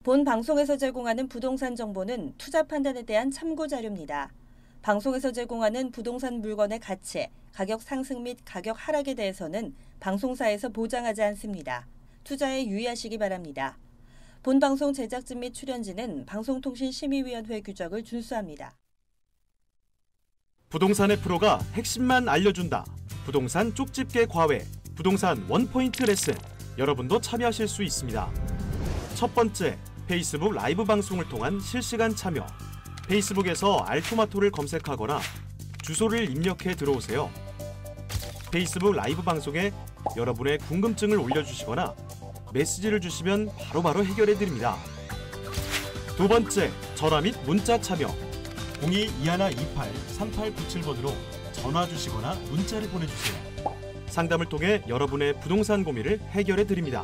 본 방송에서 제공하는 부동산 정보는 투자 판단에 대한 참고 자료입니다. 방송에서 제공하는 부동산 물건의 가치, 가격 상승 및 가격 하락에 대해서는 방송사에서 보장하지 않습니다. 투자에 유의하시기 바랍니다. 본 방송 제작진 및 출연진은 방송통신심의위원회 규정을 준수합니다. 부동산의 프로가 핵심만 알려준다. 부동산 쪽집게 과외, 부동산 원포인트 레슨. 여러분도 참여하실 수 있습니다. 첫 번째, 페이스북 라이브 방송을 통한 실시간 참여. 페이스북에서 알토마토를 검색하거나 주소를 입력해 들어오세요. 페이스북 라이브 방송에 여러분의 궁금증을 올려주시거나 메시지를 주시면 바로바로 해결해 드립니다. 두 번째, 전화 및 문자 참여. 02-2128-3897번으로 전화 주시거나 문자를 보내주세요. 상담을 통해 여러분의 부동산 고민을 해결해 드립니다.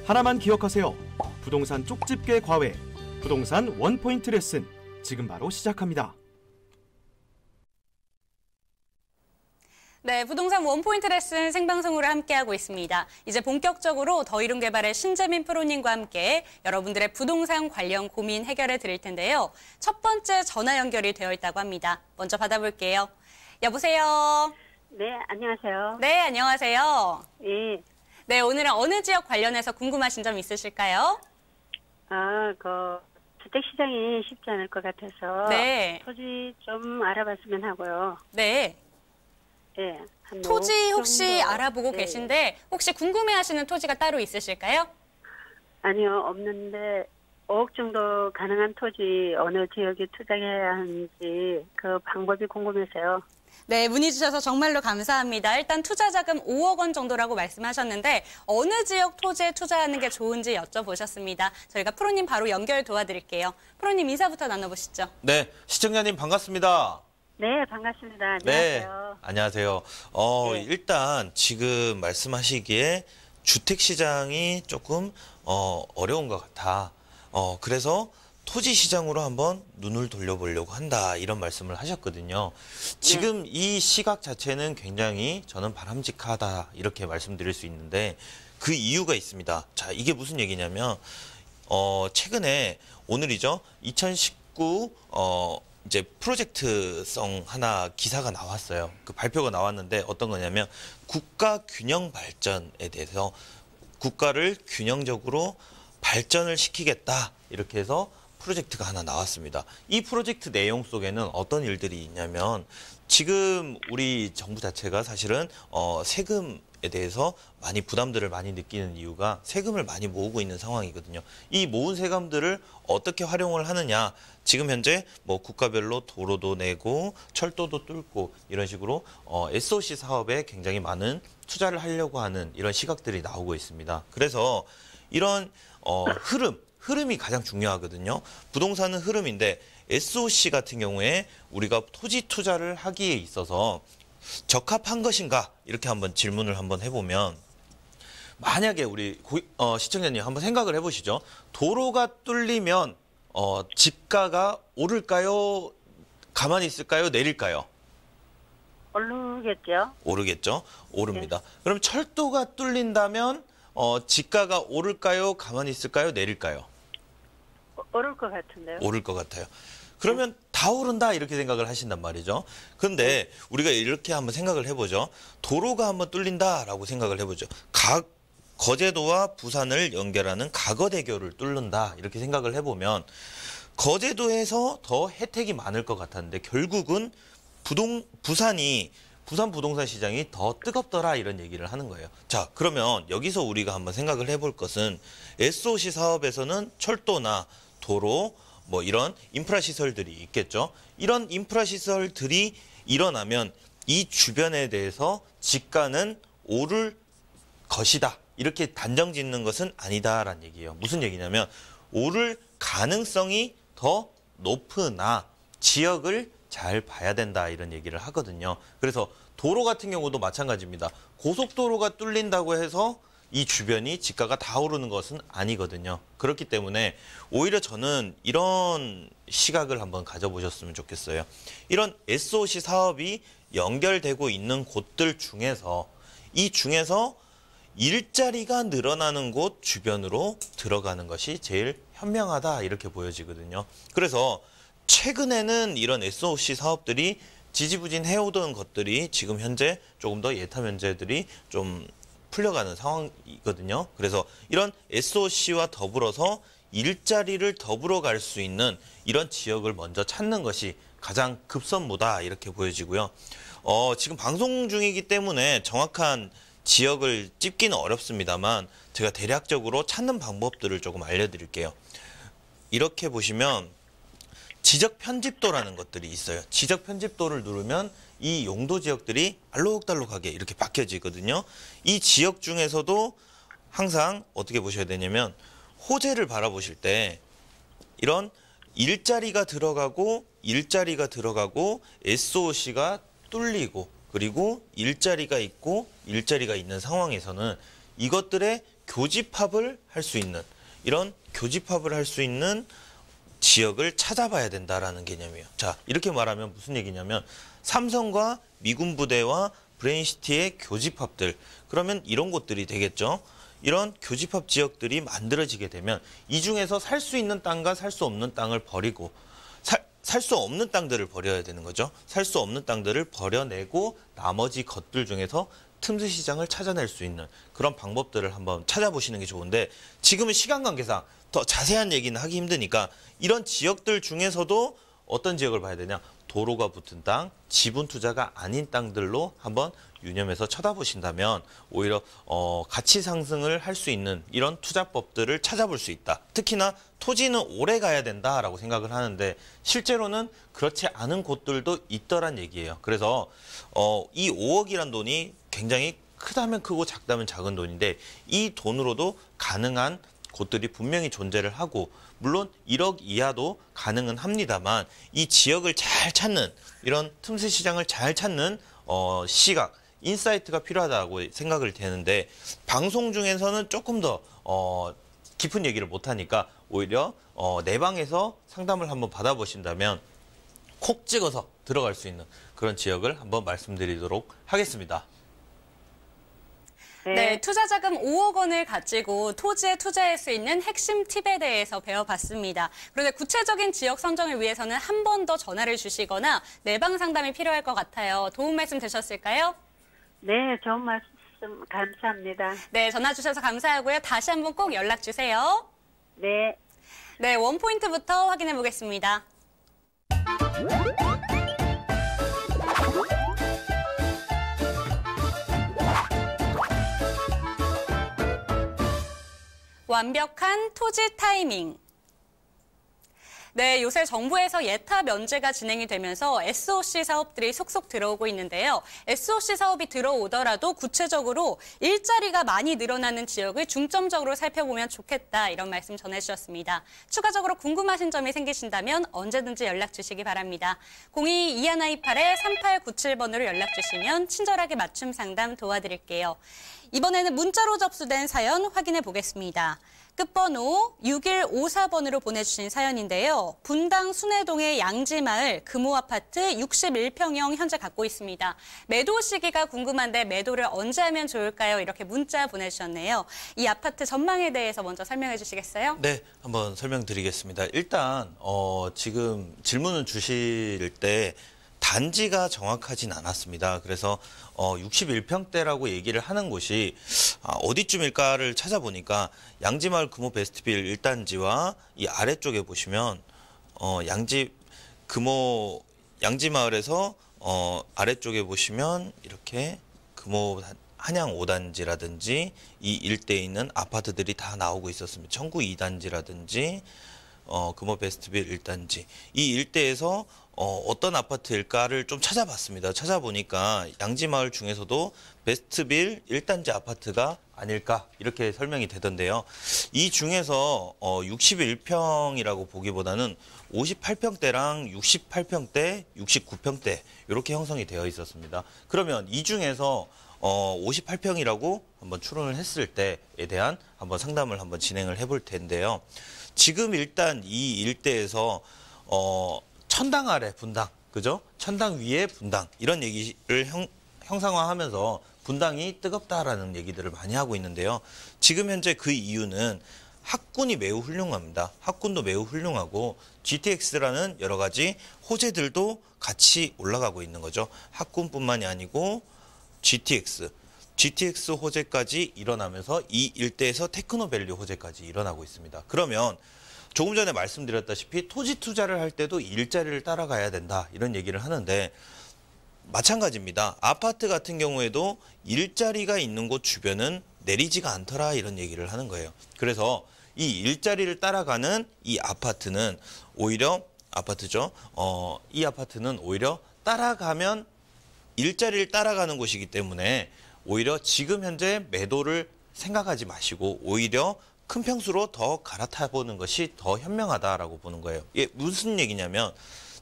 하나만 기억하세요. 부동산 쪽집게 과외, 부동산 원포인트 레슨, 지금 바로 시작합니다. 네, 부동산 원포인트 레슨 생방송으로 함께하고 있습니다. 이제 본격적으로 더이룸개발의 신재민 프로님과 함께 여러분들의 부동산 관련 고민 해결해 드릴 텐데요. 첫 번째 전화 연결이 되어 있다고 합니다. 먼저 받아볼게요. 여보세요? 네, 안녕하세요. 네, 안녕하세요. 예. 네, 오늘은 어느 지역 관련해서 궁금하신 점 있으실까요? 주택시장이 쉽지 않을 것 같아서. 네. 토지 좀 알아봤으면 하고요. 네. 예. 토지 혹시 정도. 알아보고 네. 계신데 혹시 궁금해하시는 토지가 따로 있으실까요? 아니요, 없는데 5억 정도 가능한 토지 어느 지역에 투자해야 하는지 그 방법이 궁금해서요. 네, 문의 주셔서 정말로 감사합니다. 일단 투자 자금 5억 원 정도라고 말씀하셨는데 어느 지역 토지에 투자하는 게 좋은지 여쭤보셨습니다. 저희가 프로님 바로 연결 도와드릴게요. 프로님 인사부터 나눠보시죠. 네, 시청자님 반갑습니다. 네, 반갑습니다. 네, 안녕하세요. 안녕하세요. 네. 일단 지금 말씀하시기에 주택시장이 조금 어려운 것 같아. 그래서 토지 시장으로 한번 눈을 돌려보려고 한다, 이런 말씀을 하셨거든요. 지금 이 시각 자체는 굉장히 저는 바람직하다, 이렇게 말씀드릴 수 있는데 그 이유가 있습니다. 자, 이게 무슨 얘기냐면 최근에 오늘이죠. 2019 이제 프로젝트성 하나 기사가 나왔어요. 그 발표가 나왔는데 어떤 거냐면 국가 균형 발전에 대해서 국가를 균형적으로 발전을 시키겠다, 이렇게 해서 프로젝트가 하나 나왔습니다. 이 프로젝트 내용 속에는 어떤 일들이 있냐면 지금 우리 정부 자체가 사실은 세금에 대해서 많이 부담들을 많이 느끼는 이유가 세금을 많이 모으고 있는 상황이거든요. 이 모은 세금들을 어떻게 활용을 하느냐. 지금 현재 뭐 국가별로 도로도 내고 철도도 뚫고 이런 식으로 SOC 사업에 굉장히 많은 투자를 하려고 하는 이런 시각들이 나오고 있습니다. 그래서 이런 흐름이 가장 중요하거든요. 부동산은 흐름인데 SOC 같은 경우에 우리가 토지 투자를 하기에 있어서 적합한 것인가, 이렇게 한번 질문을 한번 해보면, 만약에 우리 시청자님 한번 생각을 해보시죠. 도로가 뚫리면 집가가 오를까요? 가만히 있을까요? 내릴까요? 오르겠죠? 오르겠죠? 오릅니다. 그럼 철도가 뚫린다면 집가가 오를까요? 가만히 있을까요? 내릴까요? 오를 것 같은데요. 오를 것 같아요. 그러면 다 오른다, 이렇게 생각을 하신단 말이죠. 근데 우리가 이렇게 한번 생각을 해보죠. 도로가 한번 뚫린다라고 생각을 해보죠. 거제도와 부산을 연결하는 가거대교를 뚫는다, 이렇게 생각을 해보면 거제도에서 더 혜택이 많을 것 같았는데 결국은 부산 부동산 시장이 더 뜨겁더라, 이런 얘기를 하는 거예요. 자, 그러면 여기서 우리가 한번 생각을 해볼 것은 SOC 사업에서는 철도나 도로, 뭐 이런 인프라 시설들이 있겠죠. 이런 인프라 시설들이 일어나면 이 주변에 대해서 집가는 오를 것이다, 이렇게 단정 짓는 것은 아니다라는 얘기예요. 무슨 얘기냐면 오를 가능성이 더 높으나 지역을 잘 봐야 된다, 이런 얘기를 하거든요. 그래서 도로 같은 경우도 마찬가지입니다. 고속도로가 뚫린다고 해서 이 주변이 집가가 다 오르는 것은 아니거든요. 그렇기 때문에 오히려 저는 이런 시각을 한번 가져보셨으면 좋겠어요. 이런 SOC 사업이 연결되고 있는 곳들 중에서 이 중에서 일자리가 늘어나는 곳 주변으로 들어가는 것이 제일 현명하다 이렇게 보여지거든요. 그래서 최근에는 이런 SOC 사업들이 지지부진해오던 것들이 지금 현재 조금 더 예타 면제들이 좀 풀려가는 상황이거든요. 그래서 이런 SOC와 더불어서 일자리를 더불어 갈 수 있는 이런 지역을 먼저 찾는 것이 가장 급선무다 이렇게 보여지고요. 지금 방송 중이기 때문에 정확한 지역을 찝기는 어렵습니다만 제가 대략적으로 찾는 방법들을 조금 알려드릴게요. 이렇게 보시면 지적 편집도라는 것들이 있어요. 지적 편집도를 누르면 이 용도 지역들이 알록달록하게 이렇게 바뀌어지거든요. 이 지역 중에서도 항상 어떻게 보셔야 되냐면 호재를 바라보실 때 이런 일자리가 들어가고 SOC가 뚫리고 그리고 일자리가 있고 일자리가 있는 상황에서는 이것들의 교집합을 할 수 있는 이런 교집합을 할 수 있는 지역을 찾아봐야 된다라는 개념이에요. 자, 이렇게 말하면 무슨 얘기냐면 삼성과 미군 부대와 브레인시티의 교집합들, 그러면 이런 곳들이 되겠죠. 이런 교집합 지역들이 만들어지게 되면 이 중에서 살 수 있는 땅과 살 수 없는 땅을 버리고 살 수 없는 땅들을 버려야 되는 거죠. 살 수 없는 땅들을 버려내고 나머지 것들 중에서 틈새 시장을 찾아낼 수 있는 그런 방법들을 한번 찾아보시는 게 좋은데 지금은 시간 관계상 더 자세한 얘기는 하기 힘드니까 이런 지역들 중에서도 어떤 지역을 봐야 되냐. 도로가 붙은 땅, 지분 투자가 아닌 땅들로 한번 유념해서 쳐다보신다면 오히려 가치 상승을 할 수 있는 이런 투자법들을 찾아볼 수 있다. 특히나 토지는 오래 가야 된다라고 생각을 하는데 실제로는 그렇지 않은 곳들도 있더란 얘기예요. 그래서 이 5억이란 돈이 굉장히 크다면 크고 작다면 작은 돈인데 이 돈으로도 가능한 곳들이 분명히 존재를 하고 물론 1억 이하도 가능은 합니다만 이 지역을 잘 찾는 이런 틈새 시장을 잘 찾는 시각, 인사이트가 필요하다고 생각을 되는데 방송 중에서는 조금 더 깊은 얘기를 못하니까 오히려 내 방에서 상담을 한번 받아보신다면 콕 찍어서 들어갈 수 있는 그런 지역을 한번 말씀드리도록 하겠습니다. 네, 투자자금 5억 원을 가지고 토지에 투자할 수 있는 핵심 팁에 대해서 배워봤습니다. 그런데 구체적인 지역 선정을 위해서는 한 번 더 전화를 주시거나 내방 상담이 필요할 것 같아요. 도움 말씀 되셨을까요? 네, 좋은 말씀 감사합니다. 네, 전화 주셔서 감사하고요. 다시 한번 꼭 연락 주세요. 네. 네, 원포인트부터 확인해 보겠습니다. 완벽한 토지 타이밍. 네, 요새 정부에서 예타 면제가 진행이 되면서 SOC 사업들이 속속 들어오고 있는데요. SOC 사업이 들어오더라도 구체적으로 일자리가 많이 늘어나는 지역을 중점적으로 살펴보면 좋겠다 이런 말씀 전해주셨습니다. 추가적으로 궁금하신 점이 생기신다면 언제든지 연락 주시기 바랍니다. 02-2128-3897번으로 연락 주시면 친절하게 맞춤 상담 도와드릴게요. 이번에는 문자로 접수된 사연 확인해 보겠습니다. 끝번호 6154번으로 보내주신 사연인데요. 분당 순회동의 양지마을 금호아파트 61평형 현재 갖고 있습니다. 매도 시기가 궁금한데 매도를 언제 하면 좋을까요? 이렇게 문자 보내주셨네요. 이 아파트 전망에 대해서 먼저 설명해 주시겠어요? 네, 한번 설명드리겠습니다. 일단 지금 질문을 주실 때 단지가 정확하진 않았습니다. 그래서 61평대라고 얘기를 하는 곳이 어디쯤일까를 찾아보니까 양지마을 금호 베스트빌 1단지와 이 아래쪽에 보시면 양지마을에서 아래쪽에 보시면 이렇게 금호 한양 5단지라든지 이 일대에 있는 아파트들이 다 나오고 있었습니다. 청구 2단지라든지 금호 베스트빌 1단지 이 일대에서 어떤 아파트일까를 좀 찾아봤습니다. 찾아보니까 양지마을 중에서도 베스트빌 1단지 아파트가 아닐까 이렇게 설명이 되던데요. 이 중에서 61평이라고 보기보다는 58평대랑 68평대, 69평대 이렇게 형성이 되어 있었습니다. 그러면 이 중에서 58평이라고 한번 추론을 했을 때에 대한 한번 상담을 한번 진행을 해볼 텐데요. 지금 일단 이 일대에서 천당 아래 분당, 그죠? 천당 위에 분당 이런 얘기를 형상화하면서 분당이 뜨겁다라는 얘기들을 많이 하고 있는데요. 지금 현재 그 이유는 학군이 매우 훌륭합니다. 학군도 매우 훌륭하고 GTX라는 여러 가지 호재들도 같이 올라가고 있는 거죠. 학군뿐만이 아니고 GTX 호재까지 일어나면서 이 일대에서 테크노밸류 호재까지 일어나고 있습니다. 그러면 조금 전에 말씀드렸다시피 토지 투자를 할 때도 일자리를 따라가야 된다 이런 얘기를 하는데 마찬가지입니다. 아파트 같은 경우에도 일자리가 있는 곳 주변은 내리지가 않더라 이런 얘기를 하는 거예요. 그래서 이 일자리를 따라가는 이 아파트는 오히려 이 아파트는 오히려 따라가면 일자리를 따라가는 곳이기 때문에 오히려 지금 현재 매도를 생각하지 마시고 오히려 큰 평수로 더 갈아타보는 것이 더 현명하다라고 보는 거예요. 이게 무슨 얘기냐면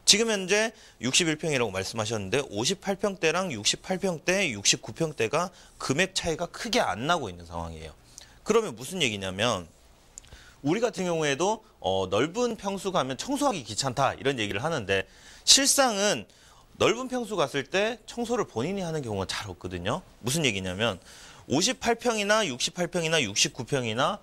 지금 현재 61평이라고 말씀하셨는데 58평대랑 68평대, 69평대가 금액 차이가 크게 안 나고 있는 상황이에요. 그러면 무슨 얘기냐면 우리 같은 경우에도 넓은 평수 가면 청소하기 귀찮다 이런 얘기를 하는데 실상은 넓은 평수 갔을 때 청소를 본인이 하는 경우가 잘 없거든요. 무슨 얘기냐면 58평이나 68평이나 69평이나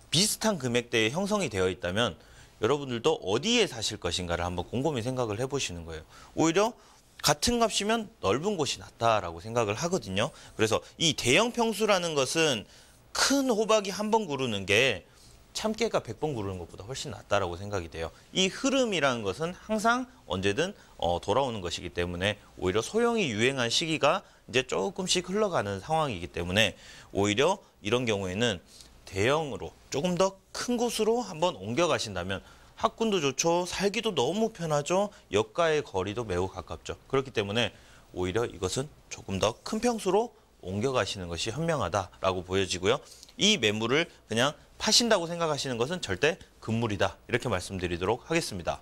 비슷한 금액대에 형성이 되어 있다면 여러분들도 어디에 사실 것인가를 한번 곰곰이 생각을 해보시는 거예요. 오히려 같은 값이면 넓은 곳이 낫다라고 생각을 하거든요. 그래서 이 대형 평수라는 것은 큰 호박이 한 번 구르는 게 참깨가 100번 구르는 것보다 훨씬 낫다라고 생각이 돼요. 이 흐름이라는 것은 항상 언제든 돌아오는 것이기 때문에 오히려 소형이 유행한 시기가 이제 조금씩 흘러가는 상황이기 때문에 오히려 이런 경우에는 대형으로 조금 더 큰 곳으로 한번 옮겨가신다면 학군도 좋죠. 살기도 너무 편하죠. 역가의 거리도 매우 가깝죠. 그렇기 때문에 오히려 이것은 조금 더 큰 평수로 옮겨가시는 것이 현명하다라고 보여지고요. 이 매물을 그냥 파신다고 생각하시는 것은 절대 금물이다. 이렇게 말씀드리도록 하겠습니다.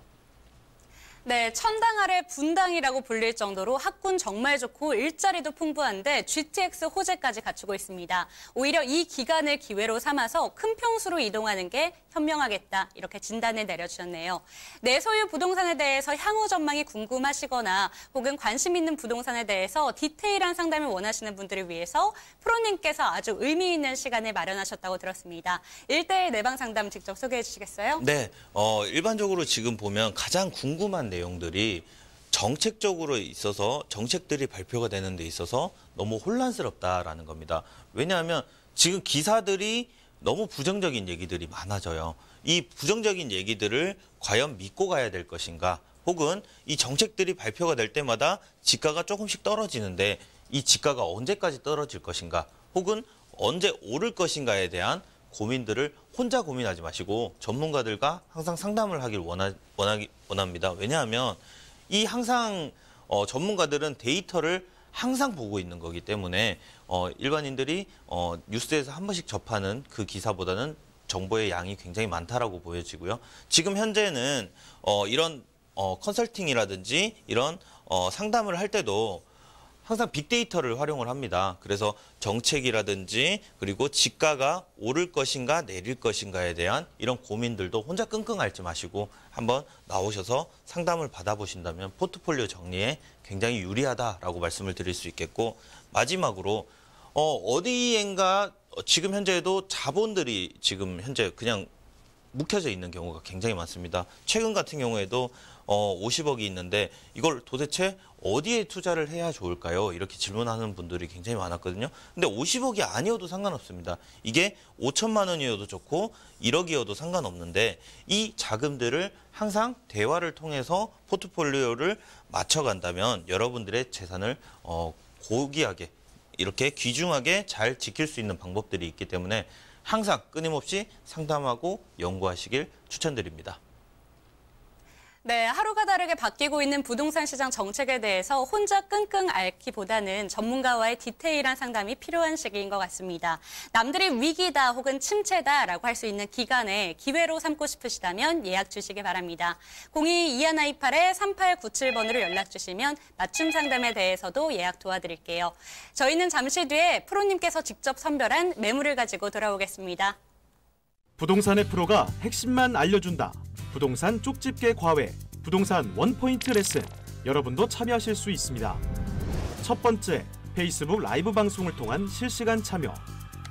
네, 천당 아래 분당이라고 불릴 정도로 학군 정말 좋고 일자리도 풍부한데 GTX 호재까지 갖추고 있습니다. 오히려 이 기간을 기회로 삼아서 큰 평수로 이동하는 게 현명하겠다 이렇게 진단을 내려주셨네요. 내 소유 부동산에 대해서 향후 전망이 궁금하시거나 혹은 관심 있는 부동산에 대해서 디테일한 상담을 원하시는 분들을 위해서 프로님께서 아주 의미 있는 시간을 마련하셨다고 들었습니다. 1:1 내방 상담 직접 소개해 주시겠어요? 네, 일반적으로 지금 보면 가장 궁금한 내용들이 정책적으로 있어서 정책들이 발표가 되는 데 있어서 너무 혼란스럽다라는 겁니다. 왜냐하면 지금 기사들이 너무 부정적인 얘기들이 많아져요. 이 부정적인 얘기들을 과연 믿고 가야 될 것인가 혹은 이 정책들이 발표가 될 때마다 지가가 조금씩 떨어지는데 이 지가가 언제까지 떨어질 것인가 혹은 언제 오를 것인가에 대한 고민들을 혼자 고민하지 마시고 전문가들과 항상 상담을 하길 원합니다. 왜냐하면 이 항상 전문가들은 데이터를 항상 보고 있는 거기 때문에 일반인들이 뉴스에서 한 번씩 접하는 그 기사보다는 정보의 양이 굉장히 많다라고 보여지고요. 지금 현재는 이런 컨설팅이라든지 이런 상담을 할 때도 항상 빅데이터를 활용을 합니다. 그래서 정책이라든지 그리고 지가가 오를 것인가 내릴 것인가에 대한 이런 고민들도 혼자 끙끙 앓지 마시고 한번 나오셔서 상담을 받아보신다면 포트폴리오 정리에 굉장히 유리하다라고 말씀을 드릴 수 있겠고 마지막으로 어디엔가 지금 현재도 자본들이 지금 현재 그냥 묵혀져 있는 경우가 굉장히 많습니다. 최근 같은 경우에도 50억이 있는데 이걸 도대체 어디에 투자를 해야 좋을까요? 이렇게 질문하는 분들이 굉장히 많았거든요. 근데 50억이 아니어도 상관없습니다. 이게 5천만 원이어도 좋고 1억이어도 상관없는데 이 자금들을 항상 대화를 통해서 포트폴리오를 맞춰간다면 여러분들의 재산을 고귀하게 이렇게 귀중하게 잘 지킬 수 있는 방법들이 있기 때문에 항상 끊임없이 상담하고 연구하시길 추천드립니다. 네, 하루가 다르게 바뀌고 있는 부동산 시장 정책에 대해서 혼자 끙끙 앓기보다는 전문가와의 디테일한 상담이 필요한 시기인 것 같습니다. 남들이 위기다 혹은 침체다라고 할 수 있는 기간에 기회로 삼고 싶으시다면 예약 주시기 바랍니다. 02-2128-3897번으로 연락 주시면 맞춤 상담에 대해서도 예약 도와드릴게요. 저희는 잠시 뒤에 프로님께서 직접 선별한 매물을 가지고 돌아오겠습니다. 부동산의 프로가 핵심만 알려준다. 부동산 쪽집게 과외, 부동산 원포인트 레슨, 여러분도 참여하실 수 있습니다. 첫 번째, 페이스북 라이브 방송을 통한 실시간 참여.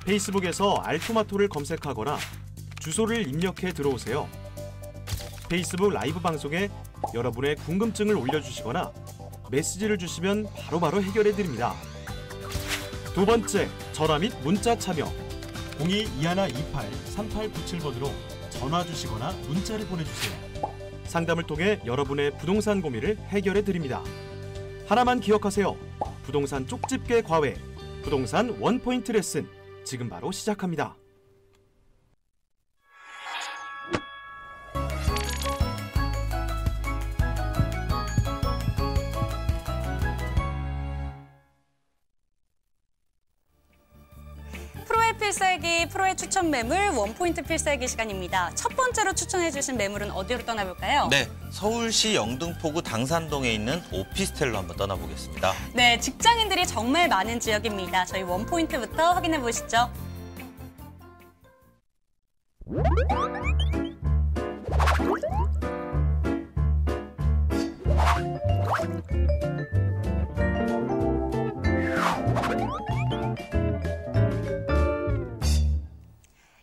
페이스북에서 알토마토를 검색하거나 주소를 입력해 들어오세요. 페이스북 라이브 방송에 여러분의 궁금증을 올려주시거나 메시지를 주시면 바로바로 해결해 드립니다. 두 번째, 전화 및 문자 참여. 02-2128-3897번으로 전화 주시거나 문자를 보내주세요. 상담을 통해 여러분의 부동산 고민을 해결해 드립니다. 하나만 기억하세요. 부동산 쪽집게 과외, 부동산 원포인트 레슨, 지금 바로 시작합니다. 프로의 필살기, 프로의 추천 매물, 원포인트 필살기 시간입니다. 첫 번째로 추천해주신 매물은 어디로 떠나볼까요? 네, 서울시 영등포구 당산동에 있는 오피스텔로 한번 떠나보겠습니다. 네, 직장인들이 정말 많은 지역입니다. 저희 원포인트부터 확인해 보시죠.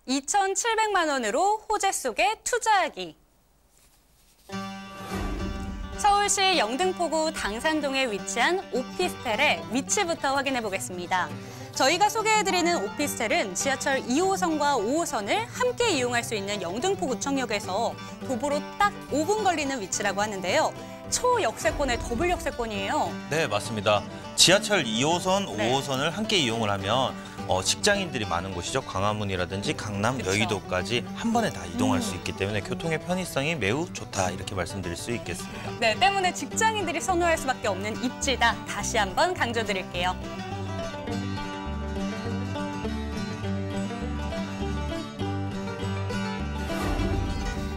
(2,700만 원으로) 호재 속에 투자하기. 서울시 영등포구 당산동에 위치한 오피스텔의 위치부터 확인해 보겠습니다. 저희가 소개해드리는 오피스텔은 지하철 2호선과 5호선을 함께 이용할 수 있는 영등포구청역에서 도보로 딱 5분 걸리는 위치라고 하는데요. 초역세권의 더블 역세권이에요. 네, 맞습니다. 지하철 2호선, 네. 5호선을 함께 이용을 하면 직장인들이 많은 곳이죠. 광화문이라든지 강남, 그쵸. 여의도까지 한 번에 다 이동할 수 있기 때문에 교통의 편의성이 매우 좋다, 이렇게 말씀드릴 수 있겠습니다. 네, 때문에 직장인들이 선호할 수밖에 없는 입지다. 다시 한번 강조드릴게요.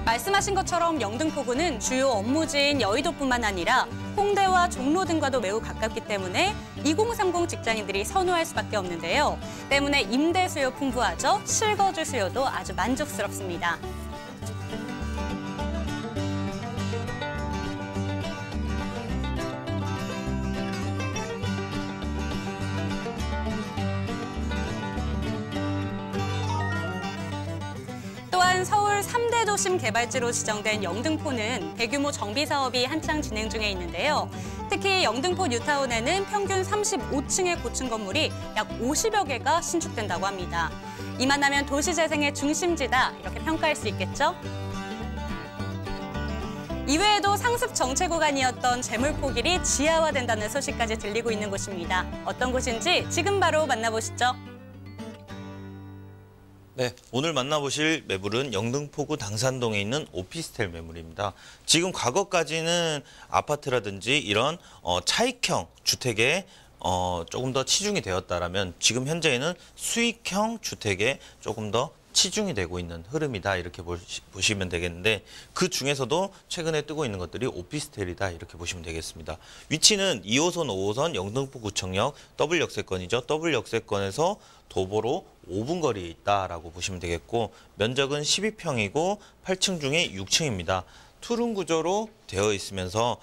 말씀하신 것처럼 영등포구는 주요 업무지인 여의도뿐만 아니라 홍대와 종로 등과도 매우 가깝기 때문에 2030 직장인들이 선호할 수밖에 없는데요. 때문에 임대 수요 풍부하죠. 실거주 수요도 아주 만족스럽습니다. 또한 서울 3대 도심 개발지로 지정된 영등포는 대규모 정비 사업이 한창 진행 중에 있는데요. 특히 영등포 뉴타운에는 평균 35층의 고층 건물이 약 50여 개가 신축된다고 합니다. 이만하면 도시재생의 중심지다, 이렇게 평가할 수 있겠죠? 이외에도 상습 정체 구간이었던 재물포길이 지하화된다는 소식까지 들리고 있는 곳입니다. 어떤 곳인지 지금 바로 만나보시죠. 네, 오늘 만나보실 매물은 영등포구 당산동에 있는 오피스텔 매물입니다. 지금 과거까지는 아파트라든지 이런 차익형 주택에 조금 더 치중이 되었다라면 지금 현재에는 수익형 주택에 조금 더 치중이 되고 있는 흐름이다, 이렇게 보시면 되겠는데, 그 중에서도 최근에 뜨고 있는 것들이 오피스텔이다, 이렇게 보시면 되겠습니다. 위치는 2호선, 5호선 영등포구청역 더블 역세권이죠. 더블 역세권에서 도보로 5분 거리에 있다라고 보시면 되겠고, 면적은 12평이고 8층 중에 6층입니다. 투룸 구조로 되어 있으면서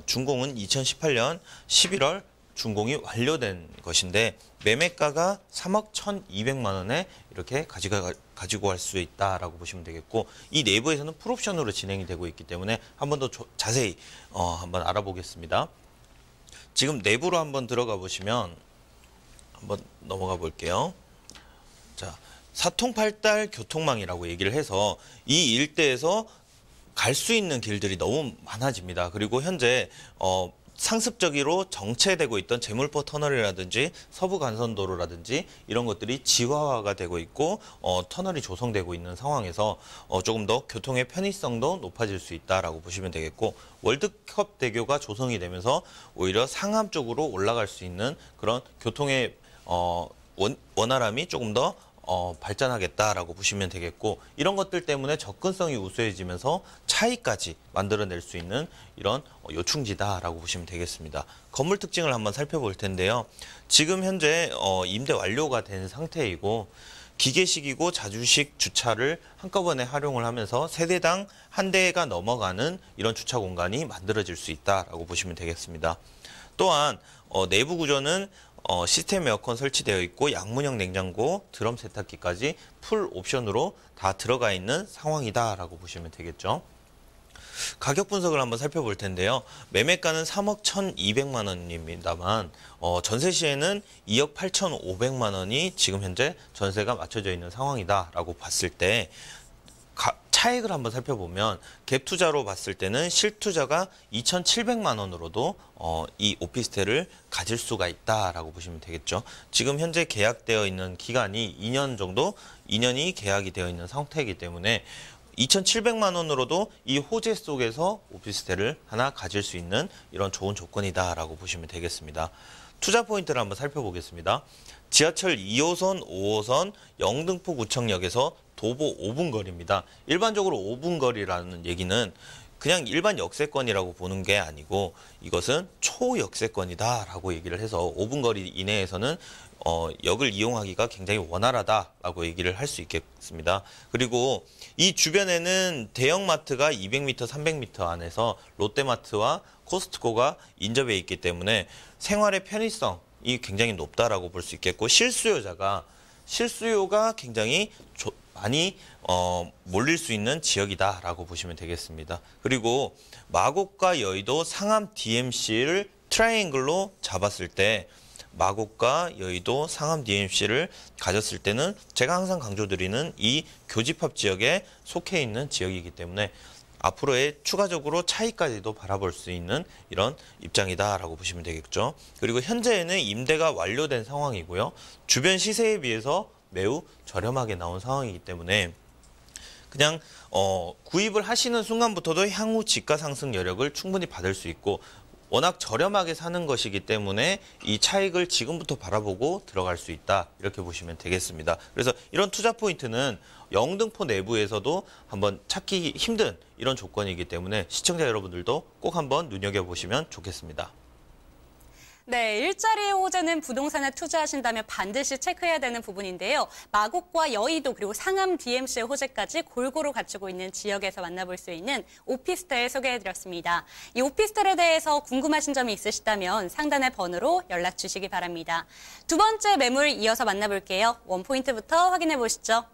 준공은 2018년 11월 준공이 완료된 것인데, 매매가가 3억 1,200만 원에 이렇게 가지고 갈 수 있다라고 보시면 되겠고, 이 내부에서는 풀옵션으로 진행이 되고 있기 때문에 한 번 더 자세히 한번 알아보겠습니다. 지금 내부로 한번 들어가 보시면, 한번 넘어가 볼게요. 자, 사통팔달 교통망이라고 얘기를 해서 이 일대에서 갈 수 있는 길들이 너무 많아집니다. 그리고 현재 상습적으로 정체되고 있던 제물포 터널이라든지 서부 간선도로라든지 이런 것들이 지하화가 되고 있고 터널이 조성되고 있는 상황에서 조금 더 교통의 편의성도 높아질 수 있다라고 보시면 되겠고, 월드컵 대교가 조성이 되면서 오히려 상암 쪽으로 올라갈 수 있는 그런 교통의 원활함이 조금 더 발전하겠다라고 보시면 되겠고, 이런 것들 때문에 접근성이 우수해지면서 차이까지 만들어낼 수 있는 이런 요충지다라고 보시면 되겠습니다. 건물 특징을 한번 살펴볼 텐데요. 지금 현재 임대 완료가 된 상태이고, 기계식이고 자주식 주차를 한꺼번에 활용을 하면서 세대당 한 대가 넘어가는 이런 주차 공간이 만들어질 수 있다라고 보시면 되겠습니다. 또한 내부 구조는 시스템 에어컨 설치되어 있고 양문형 냉장고, 드럼 세탁기까지 풀 옵션으로 다 들어가 있는 상황이다라고 보시면 되겠죠. 가격 분석을 한번 살펴볼 텐데요. 매매가는 3억 1,200만 원입니다만 전세 시에는 2억 8,500만 원이 지금 현재 전세가 맞춰져 있는 상황이다라고 봤을 때 차익을 한번 살펴보면 갭 투자로 봤을 때는 실투자가 2,700만 원으로도 이 오피스텔을 가질 수가 있다라고 보시면 되겠죠. 지금 현재 계약되어 있는 기간이 2년 정도, 2년이 계약이 되어 있는 상태이기 때문에 2,700만 원으로도 이 호재 속에서 오피스텔을 하나 가질 수 있는 이런 좋은 조건이다라고 보시면 되겠습니다. 투자 포인트를 한번 살펴보겠습니다. 지하철 2호선, 5호선 영등포 구청역에서 도보 5분 거리입니다. 일반적으로 5분 거리라는 얘기는 그냥 일반 역세권이라고 보는 게 아니고 이것은 초역세권이다라고 얘기를 해서 5분 거리 이내에서는 역을 이용하기가 굉장히 원활하다라고 얘기를 할 수 있겠습니다. 그리고 이 주변에는 대형마트가 200m, 300m 안에서 롯데마트와 코스트코가 인접해 있기 때문에 생활의 편의성이 굉장히 높다라고 볼 수 있겠고 실수요가 굉장히 많이 몰릴 수 있는 지역이다라고 보시면 되겠습니다. 그리고 마곡과 여의도 상암 DMC를 트라이앵글로 잡았을 때 마곡과 여의도 상암 DMC를 가졌을 때는 제가 항상 강조드리는 이 교집합 지역에 속해 있는 지역이기 때문에 앞으로의 추가적으로 차이까지도 바라볼 수 있는 이런 입장이다라고 보시면 되겠죠. 그리고 현재에는 임대가 완료된 상황이고요. 주변 시세에 비해서 매우 저렴하게 나온 상황이기 때문에 그냥 구입을 하시는 순간부터도 향후 지가 상승 여력을 충분히 받을 수 있고 워낙 저렴하게 사는 것이기 때문에 이 차익을 지금부터 바라보고 들어갈 수 있다 이렇게 보시면 되겠습니다. 그래서 이런 투자 포인트는 영등포 내부에서도 한번 찾기 힘든 이런 조건이기 때문에 시청자 여러분들도 꼭 한번 눈여겨보시면 좋겠습니다. 네, 일자리의 호재는 부동산에 투자하신다면 반드시 체크해야 되는 부분인데요. 마곡과 여의도 그리고 상암 DMC의 호재까지 골고루 갖추고 있는 지역에서 만나볼 수 있는 오피스텔 소개해드렸습니다. 이 오피스텔에 대해서 궁금하신 점이 있으시다면 상단의 번호로 연락 주시기 바랍니다. 두 번째 매물 이어서 만나볼게요. 원포인트부터 확인해 보시죠.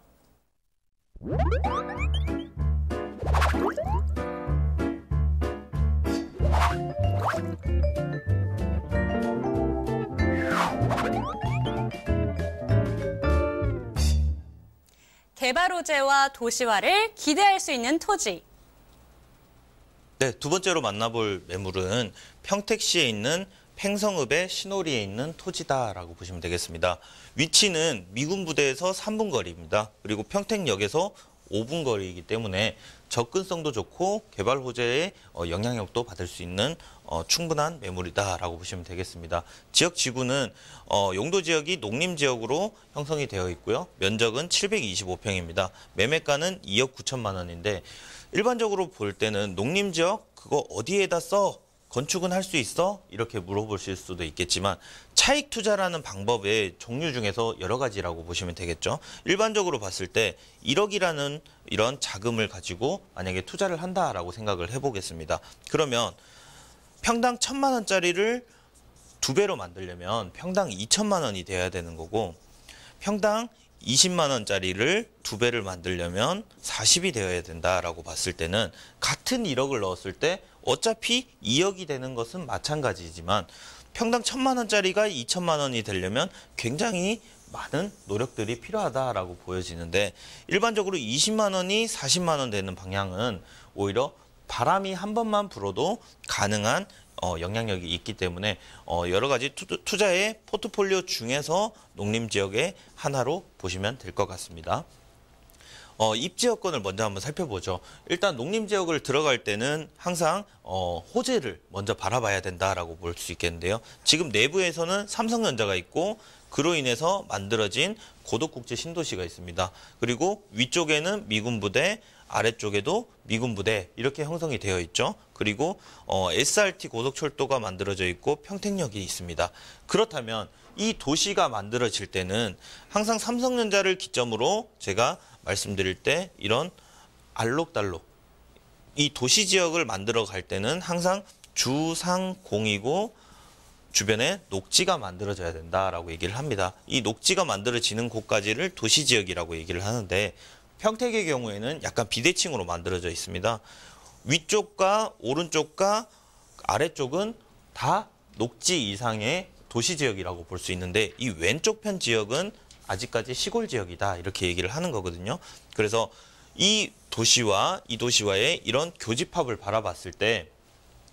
개발 호재와 도시화를 기대할 수 있는 토지. 네, 두 번째로 만나볼 매물은 평택시에 있는 팽성읍의 신오리에 있는 토지다라고 보시면 되겠습니다. 위치는 미군 부대에서 3분 거리입니다. 그리고 평택역에서 5분 거리이기 때문에 접근성도 좋고 개발 호재의 영향력도 받을 수 있는 충분한 매물이다라고 보시면 되겠습니다. 지역 지구는 용도 지역이 농림 지역으로 형성이 되어 있고요. 면적은 725평입니다. 매매가는 2억 9천만 원인데 일반적으로 볼 때는 농림 지역 그거 어디에다 써? 건축은 할 수 있어? 이렇게 물어보실 수도 있겠지만 차익 투자라는 방법의 종류 중에서 여러 가지라고 보시면 되겠죠. 일반적으로 봤을 때 1억이라는 이런 자금을 가지고 만약에 투자를 한다라고 생각을 해보겠습니다. 그러면 평당 1,000만 원짜리를 2배로 만들려면 평당 2천만 원이 돼야 되는 거고 평당 20만 원짜리를 2배를 만들려면 40이 되어야 된다라고 봤을 때는 같은 1억을 넣었을 때 어차피 2억이 되는 것은 마찬가지지만 평당 1,000만 원짜리가 2천만 원이 되려면 굉장히 많은 노력들이 필요하다라고 보여지는데 일반적으로 20만 원이 40만 원 되는 방향은 오히려 바람이 한 번만 불어도 가능한 영향력이 있기 때문에 여러 가지 투자의 포트폴리오 중에서 농림지역의 하나로 보시면 될 것 같습니다. 입지 여건을 먼저 한번 살펴보죠. 일단 농림지역을 들어갈 때는 항상 호재를 먼저 바라봐야 된다라고 볼 수 있겠는데요. 지금 내부에서는 삼성전자가 있고 그로 인해서 만들어진 고덕국제 신도시가 있습니다. 그리고 위쪽에는 미군부대, 아래쪽에도 미군부대 이렇게 형성이 되어 있죠. 그리고 SRT 고속철도가 만들어져 있고 평택역이 있습니다. 그렇다면 이 도시가 만들어질 때는 항상 삼성전자를 기점으로 제가 말씀드릴 때 이런 알록달록 이 도시 지역을 만들어 갈 때는 항상 주상공이고 주변에 녹지가 만들어져야 된다라고 얘기를 합니다. 이 녹지가 만들어지는 곳까지를 도시지역이라고 얘기를 하는데 평택의 경우에는 약간 비대칭으로 만들어져 있습니다. 위쪽과 오른쪽과 아래쪽은 다 녹지 이상의 도시지역이라고 볼 수 있는데 이 왼쪽 편 지역은 아직까지 시골 지역이다 이렇게 얘기를 하는 거거든요. 그래서 이 도시와 이 도시와의 이런 교집합을 바라봤을 때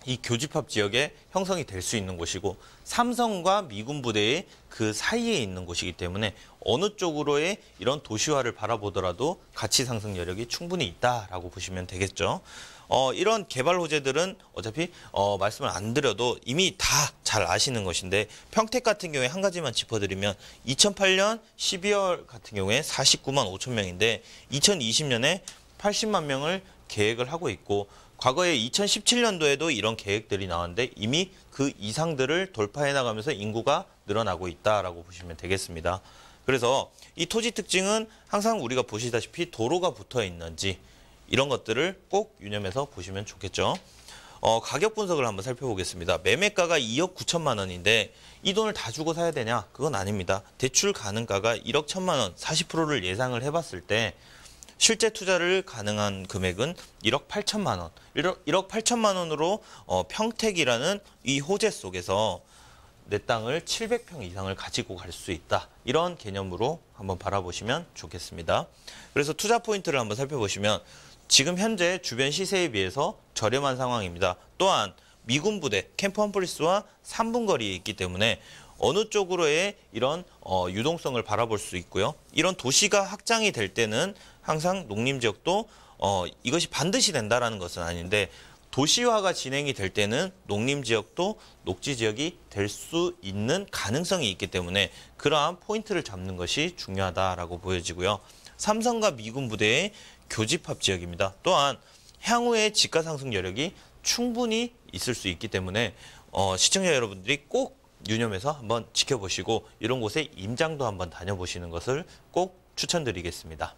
이 교집합 지역에 형성이 될 수 있는 곳이고 삼성과 미군 부대의 그 사이에 있는 곳이기 때문에 어느 쪽으로의 이런 도시화를 바라보더라도 가치 상승 여력이 충분히 있다라고 보시면 되겠죠. 이런 개발 호재들은 어차피 말씀을 안 드려도 이미 다 잘 아시는 것인데 평택 같은 경우에 한 가지만 짚어드리면 2008년 12월 같은 경우에 49만 5천 명인데 2020년에 80만 명을 계획을 하고 있고 과거에 2017년도에도 이런 계획들이 나왔는데 이미 그 이상들을 돌파해 나가면서 인구가 늘어나고 있다라고 보시면 되겠습니다. 그래서 이 토지 특징은 항상 우리가 보시다시피 도로가 붙어 있는지 이런 것들을 꼭 유념해서 보시면 좋겠죠. 가격 분석을 한번 살펴보겠습니다. 매매가가 2억 9천만 원인데 이 돈을 다 주고 사야 되냐? 그건 아닙니다. 대출 가능가가 1억 1천만 원, 40%를 예상을 해봤을 때 실제 투자를 가능한 금액은 1억 8천만 원. 1억 8천만 원으로 평택이라는 이 호재 속에서 내 땅을 700평 이상을 가지고 갈 수 있다. 이런 개념으로 한번 바라보시면 좋겠습니다. 그래서 투자 포인트를 한번 살펴보시면 지금 현재 주변 시세에 비해서 저렴한 상황입니다. 또한 미군 부대 캠프 험프리스와 3분 거리에 있기 때문에 어느 쪽으로의 이런 유동성을 바라볼 수 있고요. 이런 도시가 확장이 될 때는 항상 농림지역도 이것이 반드시 된다라는 것은 아닌데 도시화가 진행이 될 때는 농림지역도 녹지지역이 될 수 있는 가능성이 있기 때문에 그러한 포인트를 잡는 것이 중요하다라고 보여지고요. 삼성과 미군 부대의 교집합 지역입니다. 또한 향후의 지가 상승 여력이 충분히 있을 수 있기 때문에 시청자 여러분들이 꼭 유념해서 한번 지켜보시고 이런 곳에 임장도 한번 다녀보시는 것을 꼭 추천드리겠습니다.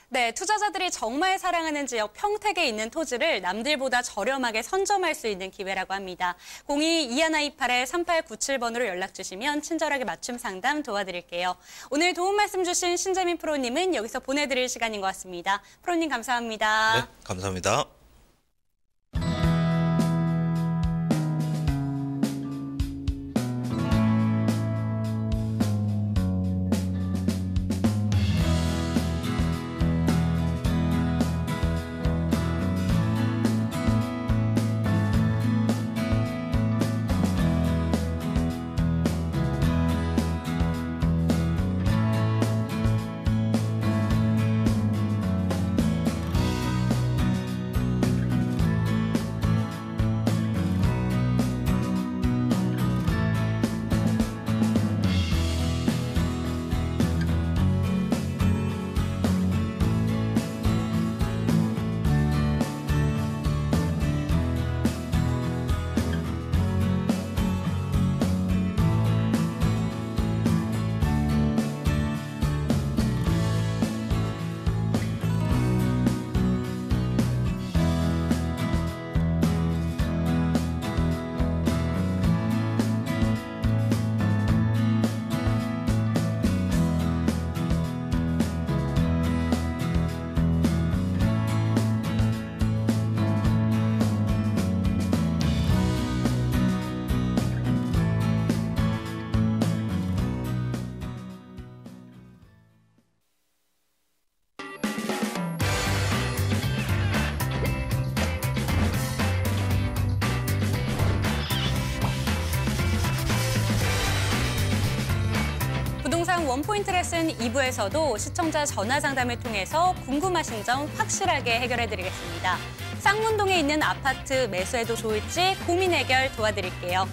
네, 투자자들이 정말 사랑하는 지역 평택에 있는 토지를 남들보다 저렴하게 선점할 수 있는 기회라고 합니다. 02-2128-3897번으로 연락 주시면 친절하게 맞춤 상담 도와드릴게요. 오늘 도움 말씀 주신 신재민 프로님은 여기서 보내드릴 시간인 것 같습니다. 프로님 감사합니다. 네, 감사합니다. 부동산 원포인트 레슨 2부에서도 시청자 전화 상담을 통해서 궁금하신 점 확실하게 해결해드리겠습니다. 쌍문동에 있는 아파트 매수해도 좋을지 고민 해결 도와드릴게요.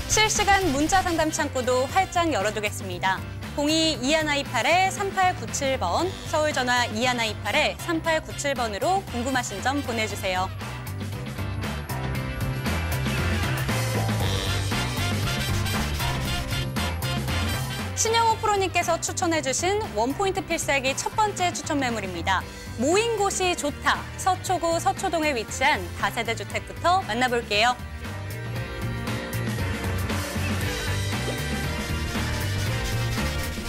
실시간 문자 상담 창구도 활짝 열어두겠습니다. 02-2128-3897번, 서울 전화 2128-3897번으로 궁금하신 점 보내주세요. 신영호 프로님께서 추천해주신 원포인트 필살기 첫 번째 추천 매물입니다. 모인 곳이 좋다. 서초구 서초동에 위치한 다세대 주택부터 만나볼게요.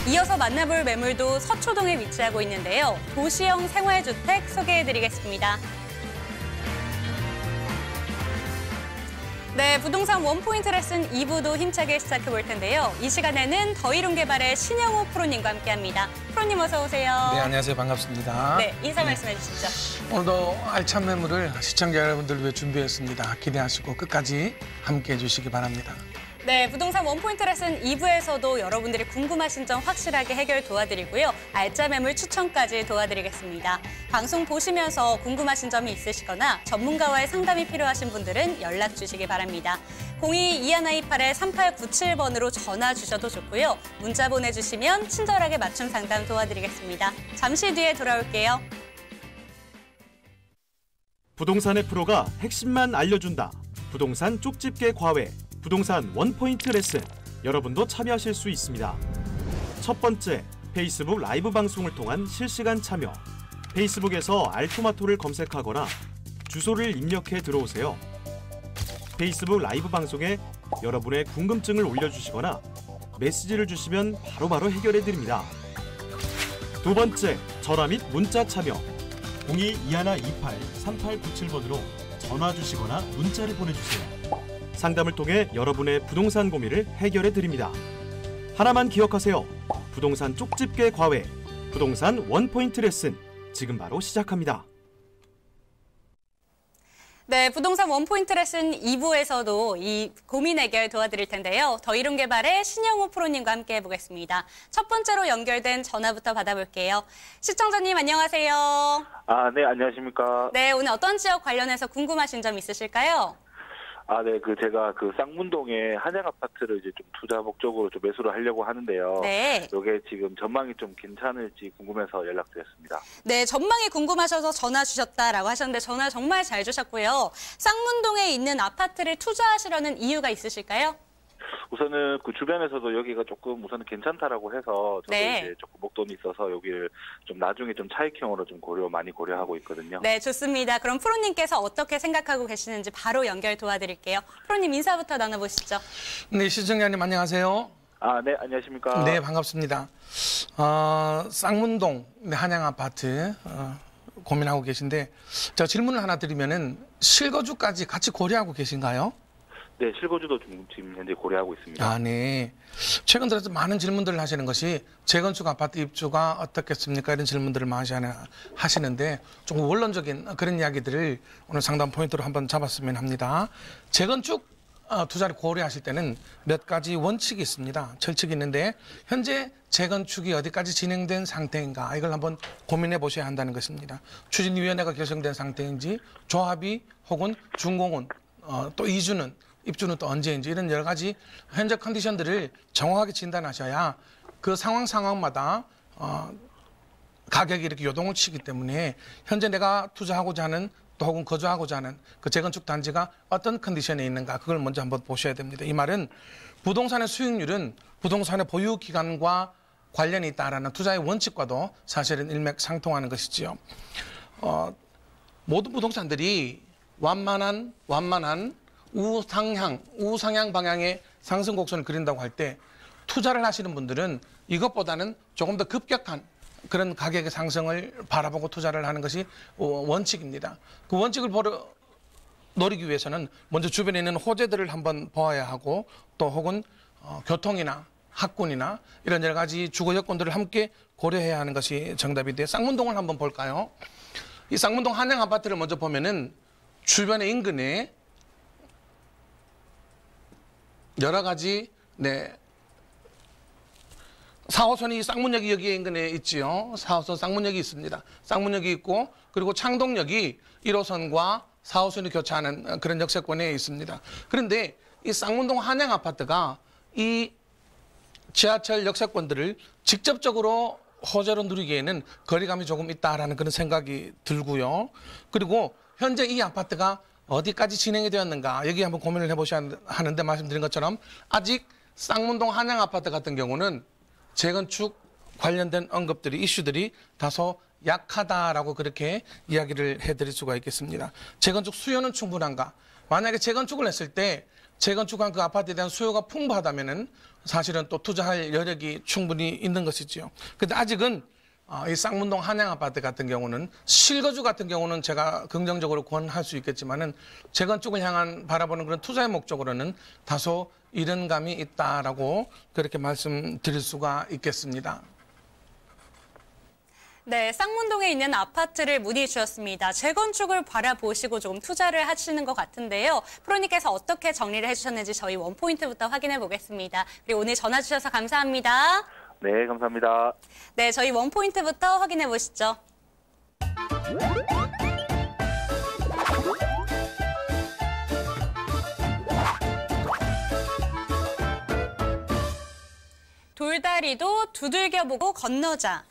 이어서 만나볼 매물도 서초동에 위치하고 있는데요. 도시형 생활주택 소개해드리겠습니다. 네, 부동산 원포인트 레슨 2부도 힘차게 시작해볼 텐데요. 이 시간에는 더이룸개발의 신영호 프로님과 함께합니다. 프로님 어서 오세요. 네, 안녕하세요. 반갑습니다. 네, 인사 말씀해 주시죠. 오늘도 알찬 매물을 시청자 여러분들 위해 준비했습니다. 기대하시고 끝까지 함께해 주시기 바랍니다. 네, 부동산 원포인트 레슨 2부에서도 여러분들이 궁금하신 점 확실하게 해결 도와드리고요. 알짜 매물 추천까지 도와드리겠습니다. 방송 보시면서 궁금하신 점이 있으시거나 전문가와의 상담이 필요하신 분들은 연락 주시기 바랍니다. 02-2128-3897번으로 전화 주셔도 좋고요. 문자 보내주시면 친절하게 맞춤 상담 도와드리겠습니다. 잠시 뒤에 돌아올게요. 부동산의 프로가 핵심만 알려준다. 부동산 쪽집게 과외. 부동산 원포인트 레슨, 여러분도 참여하실 수 있습니다. 첫 번째, 페이스북 라이브 방송을 통한 실시간 참여. 페이스북에서 알토마토를 검색하거나 주소를 입력해 들어오세요. 페이스북 라이브 방송에 여러분의 궁금증을 올려주시거나 메시지를 주시면 바로바로 해결해 드립니다. 두 번째, 전화 및 문자 참여. 02-2128-3897번으로 전화 주시거나 문자를 보내주세요. 상담을 통해 여러분의 부동산 고민을 해결해 드립니다. 하나만 기억하세요. 부동산 쪽집게 과외, 부동산 원포인트 레슨, 지금 바로 시작합니다. 네, 부동산 원포인트 레슨 2부에서도 이 고민 해결 도와드릴 텐데요. 더이룸개발의 신영호 프로님과 함께 해보겠습니다. 첫 번째로 연결된 전화부터 받아볼게요. 시청자님 안녕하세요. 네, 안녕하십니까. 네, 오늘 어떤 지역 관련해서 궁금하신 점 있으실까요? 네, 제가 쌍문동에 한양 아파트를 이제 좀 투자 목적으로 좀 매수를 하려고 하는데요. 네. 이게 지금 전망이 좀 괜찮을지 궁금해서 연락드렸습니다. 네, 전망이 궁금하셔서 전화 주셨다라고 하셨는데 전화 정말 잘 주셨고요. 쌍문동에 있는 아파트를 투자하시려는 이유가 있으실까요? 우선은 그 주변에서도 여기가 조금 우선은 괜찮다라고 해서 저도 네. 이제 조금 목돈이 있어서 여기를 좀 나중에 좀 차익형으로 좀 많이 고려하고 있거든요. 네, 좋습니다. 그럼 프로님께서 어떻게 생각하고 계시는지 바로 연결 도와드릴게요. 프로님 인사부터 나눠보시죠. 네, 시청자님 안녕하세요. 네, 안녕하십니까. 네, 반갑습니다. 쌍문동 한양 아파트 고민하고 계신데 저 질문을 하나 드리면은 실거주까지 같이 고려하고 계신가요? 네, 실거주도 지금 현재 고려하고 있습니다. 네. 최근 들어서 많은 질문들을 하시는 것이 재건축 아파트 입주가 어떻겠습니까? 이런 질문들을 많이 하시는데 조금 원론적인 그런 이야기들을 오늘 상담 포인트로 한번 잡았으면 합니다. 재건축 투자를 고려하실 때는 몇 가지 원칙이 있습니다. 철칙이 있는데 현재 재건축이 어디까지 진행된 상태인가 이걸 한번 고민해 보셔야 한다는 것입니다. 추진위원회가 결성된 상태인지 조합이 혹은 준공은 또 이주는 입주는 또 언제인지 이런 여러 가지 현재 컨디션들을 정확하게 진단하셔야 그 상황마다 가격이 이렇게 요동을 치기 때문에 현재 내가 투자하고자 하는 또 혹은 거주하고자 하는 그 재건축 단지가 어떤 컨디션에 있는가 그걸 먼저 한번 보셔야 됩니다. 이 말은 부동산의 수익률은 부동산의 보유 기간과 관련이 있다라는 투자의 원칙과도 사실은 일맥상통하는 것이지요. 모든 부동산들이 완만한 우상향 방향의 상승 곡선을 그린다고 할 때 투자를 하시는 분들은 이것보다는 조금 더 급격한 그런 가격의 상승을 바라보고 투자를 하는 것이 원칙입니다. 그 원칙을 노리기 위해서는 먼저 주변에 있는 호재들을 한번 보아야 하고 또 혹은 교통이나 학군이나 이런 여러 가지 주거 여건들을 함께 고려해야 하는 것이 정답인데 쌍문동을 한번 볼까요? 이 쌍문동 한양 아파트를 먼저 보면은 주변의 인근에 여러 가지 4호선이 쌍문역이 여기에 인근에 있지요. 4호선 쌍문역이 있습니다. 쌍문역이 있고 그리고 창동역이 1호선과 4호선이 교차하는 그런 역세권에 있습니다. 그런데 이 쌍문동 한양 아파트가 이 지하철 역세권들을 직접적으로 호재로 누리기에는 거리감이 조금 있다라는 그런 생각이 들고요. 그리고 현재 이 아파트가 어디까지 진행이 되었는가 여기 한번 고민을 해보셔야 하는데 말씀드린 것처럼 아직 쌍문동 한양 아파트 같은 경우는 재건축 관련된 언급들이 이슈들이 다소 약하다라고 그렇게 이야기를 해드릴 수가 있겠습니다. 재건축 수요는 충분한가? 만약에 재건축을 했을 때 재건축한 그 아파트에 대한 수요가 풍부하다면은 사실은 또 투자할 여력이 충분히 있는 것이지요. 근데 아직은 이 쌍문동 한양 아파트 같은 경우는 실거주 같은 경우는 제가 긍정적으로 권할 수 있겠지만은 재건축을 향한 바라보는 그런 투자의 목적으로는 다소 이른 감이 있다라고 그렇게 말씀드릴 수가 있겠습니다. 네, 쌍문동에 있는 아파트를 문의 주셨습니다. 재건축을 바라보시고 조금 투자를 하시는 것 같은데요. 프로님께서 어떻게 정리를 해주셨는지 저희 원포인트부터 확인해 보겠습니다. 그리고 오늘 전화 주셔서 감사합니다. 네, 감사합니다. 네, 저희 원포인트부터 확인해 보시죠. 돌다리도 두들겨보고 건너자.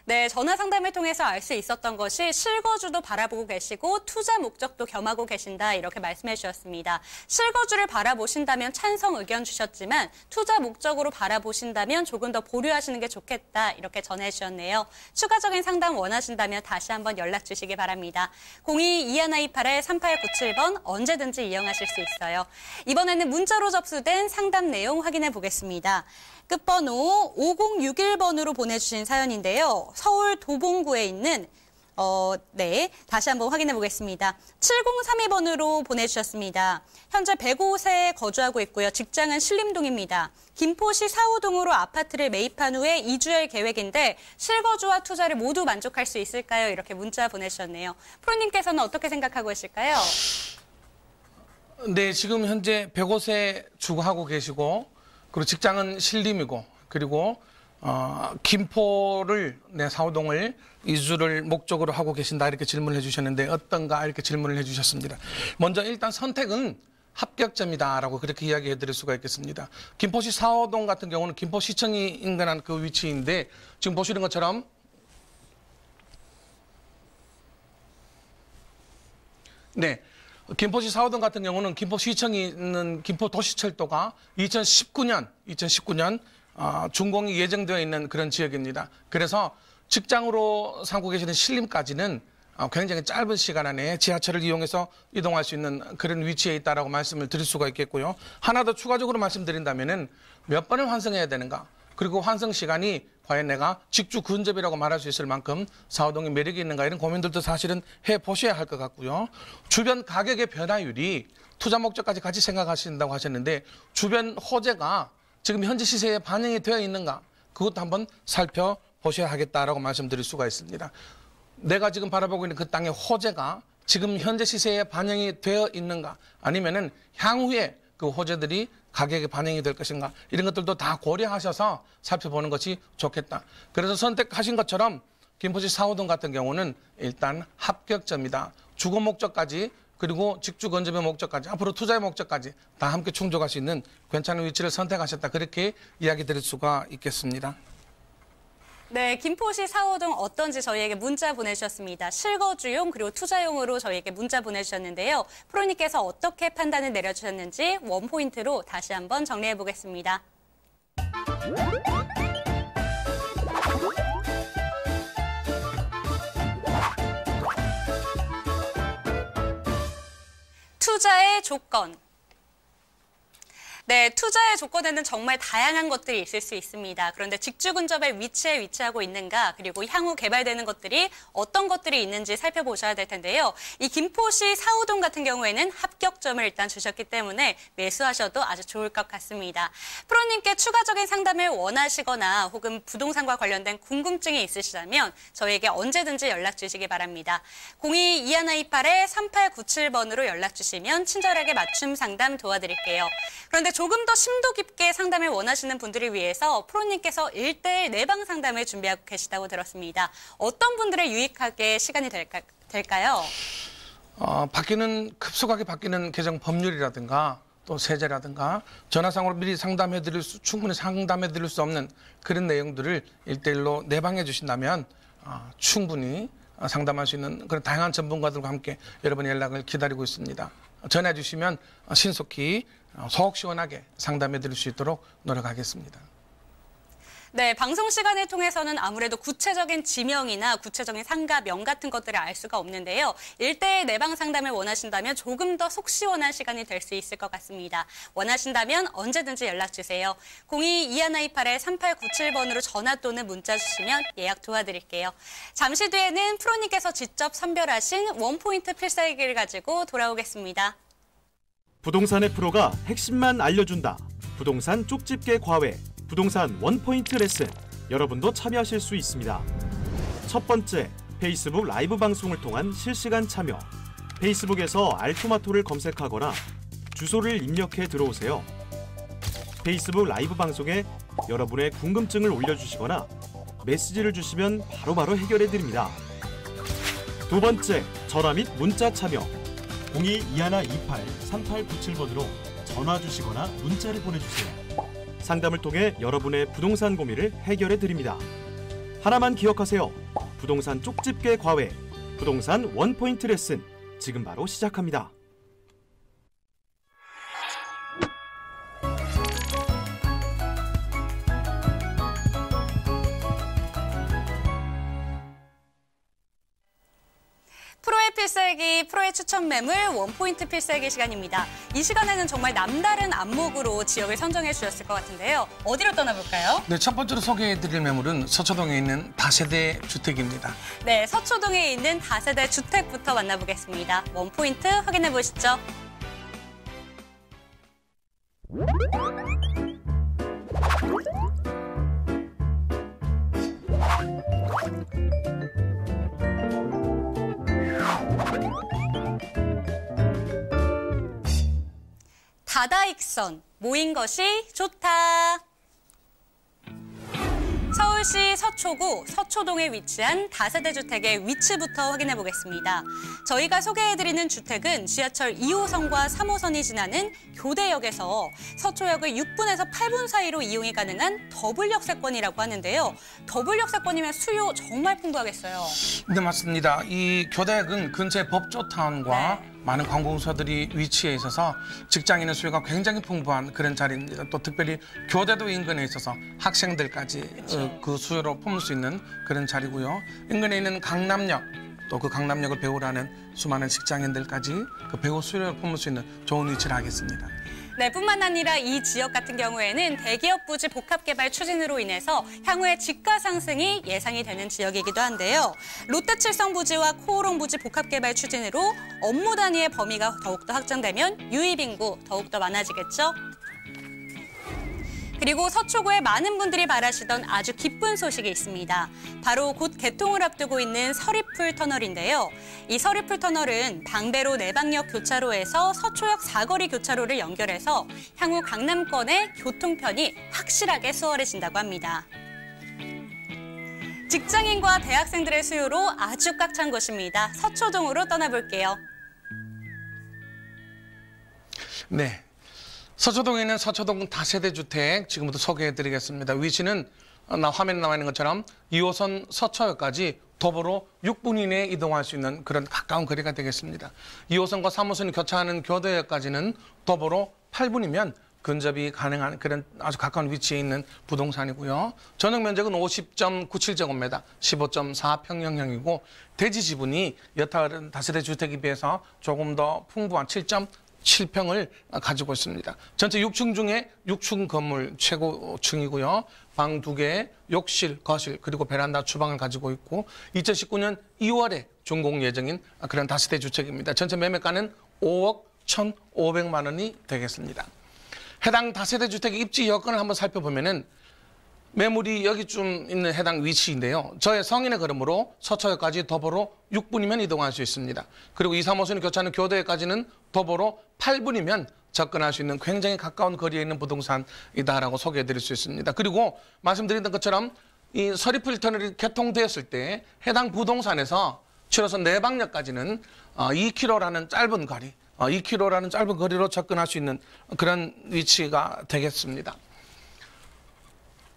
네, 전화 상담을 통해서 알 수 있었던 것이 실거주도 바라보고 계시고 투자 목적도 겸하고 계신다 이렇게 말씀해 주셨습니다. 실거주를 바라보신다면 찬성 의견 주셨지만 투자 목적으로 바라보신다면 조금 더 보류하시는 게 좋겠다 이렇게 전해 주셨네요. 추가적인 상담 원하신다면 다시 한번 연락 주시기 바랍니다. 02-2128-3897번 언제든지 이용하실 수 있어요. 이번에는 문자로 접수된 상담 내용 확인해 보겠습니다. 끝번호 5061번으로 보내주신 사연인데요. 서울 도봉구에 있는 다시 한번 확인해 보겠습니다. 7032번으로 보내주셨습니다. 현재 105세에 거주하고 있고요. 직장은 신림동입니다. 김포시 4호동으로 아파트를 매입한 후에 이주할 계획인데 실거주와 투자를 모두 만족할 수 있을까요? 이렇게 문자 보내주셨네요. 프로님께서는 어떻게 생각하고 계실까요? 네, 지금 현재 105세 주거하고 계시고 그리고 직장은 신림이고 그리고 김포를 4호동을 이주를 목적으로 하고 계신다 이렇게 질문을 해주셨는데 어떤가 이렇게 질문을 해주셨습니다. 먼저 일단 선택은 합격점이다라고 그렇게 이야기해 드릴 수가 있겠습니다. 김포시 4호동 같은 경우는 김포시청이 인근한 그 위치인데 지금 보시는 것처럼 네. 김포시 4호동 같은 경우는 김포시청이 있는 김포도시철도가 2019년 준공이 예정되어 있는 그런 지역입니다. 그래서 직장으로 삼고 계시는 신림까지는 굉장히 짧은 시간 안에 지하철을 이용해서 이동할 수 있는 그런 위치에 있다라고 말씀을 드릴 수가 있겠고요. 하나 더 추가적으로 말씀드린다면은 몇 번을 환승해야 되는가? 그리고 환승 시간이 과연 내가 직주 근접이라고 말할 수 있을 만큼 4호동이 매력이 있는가 이런 고민들도 사실은 해보셔야 할 것 같고요. 주변 가격의 변화율이 투자 목적까지 같이 생각하신다고 하셨는데 주변 호재가 지금 현재 시세에 반영이 되어 있는가 그것도 한번 살펴보셔야 하겠다라고 말씀드릴 수가 있습니다. 내가 지금 바라보고 있는 그 땅의 호재가 지금 현재 시세에 반영이 되어 있는가 아니면은 향후에 그 호재들이 가격에 반영이 될 것인가 이런 것들도 다 고려하셔서 살펴보는 것이 좋겠다. 그래서 선택하신 것처럼 김포시 4호동 같은 경우는 일단 합격점이다. 주거 목적까지 그리고 직주 건접의 목적까지 앞으로 투자의 목적까지 다 함께 충족할 수 있는 괜찮은 위치를 선택하셨다. 그렇게 이야기 드릴 수가 있겠습니다. 네, 김포시 4호동 어떤지 저희에게 문자 보내주셨습니다. 실거주용 그리고 투자용으로 저희에게 문자 보내주셨는데요. 프로님께서 어떻게 판단을 내려주셨는지 원포인트로 다시 한번 정리해 보겠습니다. 투자의 조건. 네, 투자의 조건에는 정말 다양한 것들이 있을 수 있습니다. 그런데 직주 근접의 위치에 위치하고 있는가 그리고 향후 개발되는 것들이 어떤 것들이 있는지 살펴보셔야 될 텐데요. 이 김포시 4호동 같은 경우에는 합격점을 일단 주셨기 때문에 매수하셔도 아주 좋을 것 같습니다. 프로님께 추가적인 상담을 원하시거나 혹은 부동산과 관련된 궁금증이 있으시다면 저희에게 언제든지 연락 주시기 바랍니다. 02-2128-3897번으로 연락 주시면 친절하게 맞춤 상담 도와드릴게요. 그런데 조금 더 심도 깊게 상담을 원하시는 분들을 위해서 프로님께서 1:1 내방 상담을 준비하고 계시다고 들었습니다. 어떤 분들의 유익하게 시간이 될까요? 급속하게 바뀌는 개정 법률이라든가 또 세제라든가 전화상으로 미리 충분히 상담해 드릴 수 없는 그런 내용들을 1:1로 내방해 주신다면 충분히 상담할 수 있는 그런 다양한 전문가들과 함께 여러분의 연락을 기다리고 있습니다. 전해 주시면 신속히 속 시원하게 상담해 드릴 수 있도록 노력하겠습니다. 네, 방송 시간을 통해서는 아무래도 구체적인 지명이나 구체적인 상가, 명 같은 것들을 알 수가 없는데요. 1:1 내방 상담을 원하신다면 조금 더 속 시원한 시간이 될 수 있을 것 같습니다. 원하신다면 언제든지 연락 주세요. 02-2128-3897번으로 전화 또는 문자 주시면 예약 도와드릴게요. 잠시 뒤에는 프로님께서 직접 선별하신 원포인트 필살기를 가지고 돌아오겠습니다. 부동산의 프로가 핵심만 알려준다. 부동산 쪽집게 과외. 부동산 원포인트 레슨, 여러분도 참여하실 수 있습니다. 첫 번째, 페이스북 라이브 방송을 통한 실시간 참여. 페이스북에서 알토마토를 검색하거나 주소를 입력해 들어오세요. 페이스북 라이브 방송에 여러분의 궁금증을 올려주시거나 메시지를 주시면 바로바로 해결해 드립니다. 두 번째, 전화 및 문자 참여. 02-2128-3897번으로 전화 주시거나 문자를 보내주세요. 상담을 통해 여러분의 부동산 고민을 해결해 드립니다. 하나만 기억하세요. 부동산 쪽집게 과외, 부동산 원포인트 레슨, 지금 바로 시작합니다. 프로의 필살기, 프로의 추천 매물, 원포인트 필살기 시간입니다. 이 시간에는 정말 남다른 안목으로 지역을 선정해 주셨을 것 같은데요. 어디로 떠나볼까요? 네, 첫 번째로 소개해드릴 매물은 서초동에 있는 다세대 주택입니다. 네, 서초동에 있는 다세대 주택부터 만나보겠습니다. 원포인트 확인해 보시죠. 다다익선, 모인 것이 좋다. 서울시 서초구 서초동에 위치한 다세대 주택의 위치부터 확인해 보겠습니다. 저희가 소개해드리는 주택은 지하철 2호선과 3호선이 지나는 교대역에서 서초역을 6분에서 8분 사이로 이용이 가능한 더블 역세권이라고 하는데요. 더블 역세권이면 수요 정말 풍부하겠어요. 네, 맞습니다. 이 교대역은 근처에 법조타운과 많은 관공서들이 위치해 있어서 직장인의 수요가 굉장히 풍부한 그런 자리입니다. 또 특별히 교대도 인근에 있어서 학생들까지 그 수요로 품을 수 있는 그런 자리고요. 인근에 있는 강남역, 또 그 강남역을 배우러 하는 수많은 직장인들까지 그 배우 수요를 품을 수 있는 좋은 위치를 하겠습니다. 네, 뿐만 아니라 이 지역 같은 경우에는 대기업 부지 복합개발 추진으로 인해서 향후에 집가 상승이 예상이 되는 지역이기도 한데요. 롯데칠성 부지와 코오롱 부지 복합개발 추진으로 업무 단위의 범위가 더욱더 확장되면 유입인구 더욱더 많아지겠죠. 그리고 서초구에 많은 분들이 바라시던 아주 기쁜 소식이 있습니다. 바로 곧 개통을 앞두고 있는 서리풀 터널인데요. 이 서리풀 터널은 방배로 내방역 교차로에서 서초역 사거리 교차로를 연결해서 향후 강남권의 교통편이 확실하게 수월해진다고 합니다. 직장인과 대학생들의 수요로 아주 꽉 찬 곳입니다. 서초동으로 떠나볼게요. 네. 서초동에 있는 서초동 다세대 주택 지금부터 소개해드리겠습니다. 위치는 화면에 나와 있는 것처럼 2호선 서초역까지 도보로 6분 이내에 이동할 수 있는 그런 가까운 거리가 되겠습니다. 2호선과 3호선이 교차하는 교대역까지는 도보로 8분이면 근접이 가능한 그런 아주 가까운 위치에 있는 부동산이고요. 전용 면적은 50.97제곱미터, 15.4평형이고 대지 지분이 여타 다세대 주택에 비해서 조금 더 풍부한 7.7평을 가지고 있습니다. 전체 6층 중에 6층 건물 최고층이고요. 방 2개, 욕실, 거실, 그리고 베란다, 주방을 가지고 있고 2019년 2월에 준공 예정인 그런 다세대 주택입니다. 전체 매매가는 5억 1,500만 원이 되겠습니다. 해당 다세대 주택의 입지 여건을 한번 살펴보면은 매물이 여기쯤 있는 해당 위치인데요. 저의 성인의 걸음으로 서초역까지 도보로 6분이면 이동할 수 있습니다. 그리고 2, 3호선이 교차하는 교대역까지는 도보로 8분이면 접근할 수 있는 굉장히 가까운 거리에 있는 부동산이다라고 소개해드릴 수 있습니다. 그리고 말씀드린 것처럼 이 서리풀 터널이 개통되었을 때 해당 부동산에서 7호선 내방역까지는 2km라는 짧은 거리, 2km라는 짧은 거리로 접근할 수 있는 그런 위치가 되겠습니다.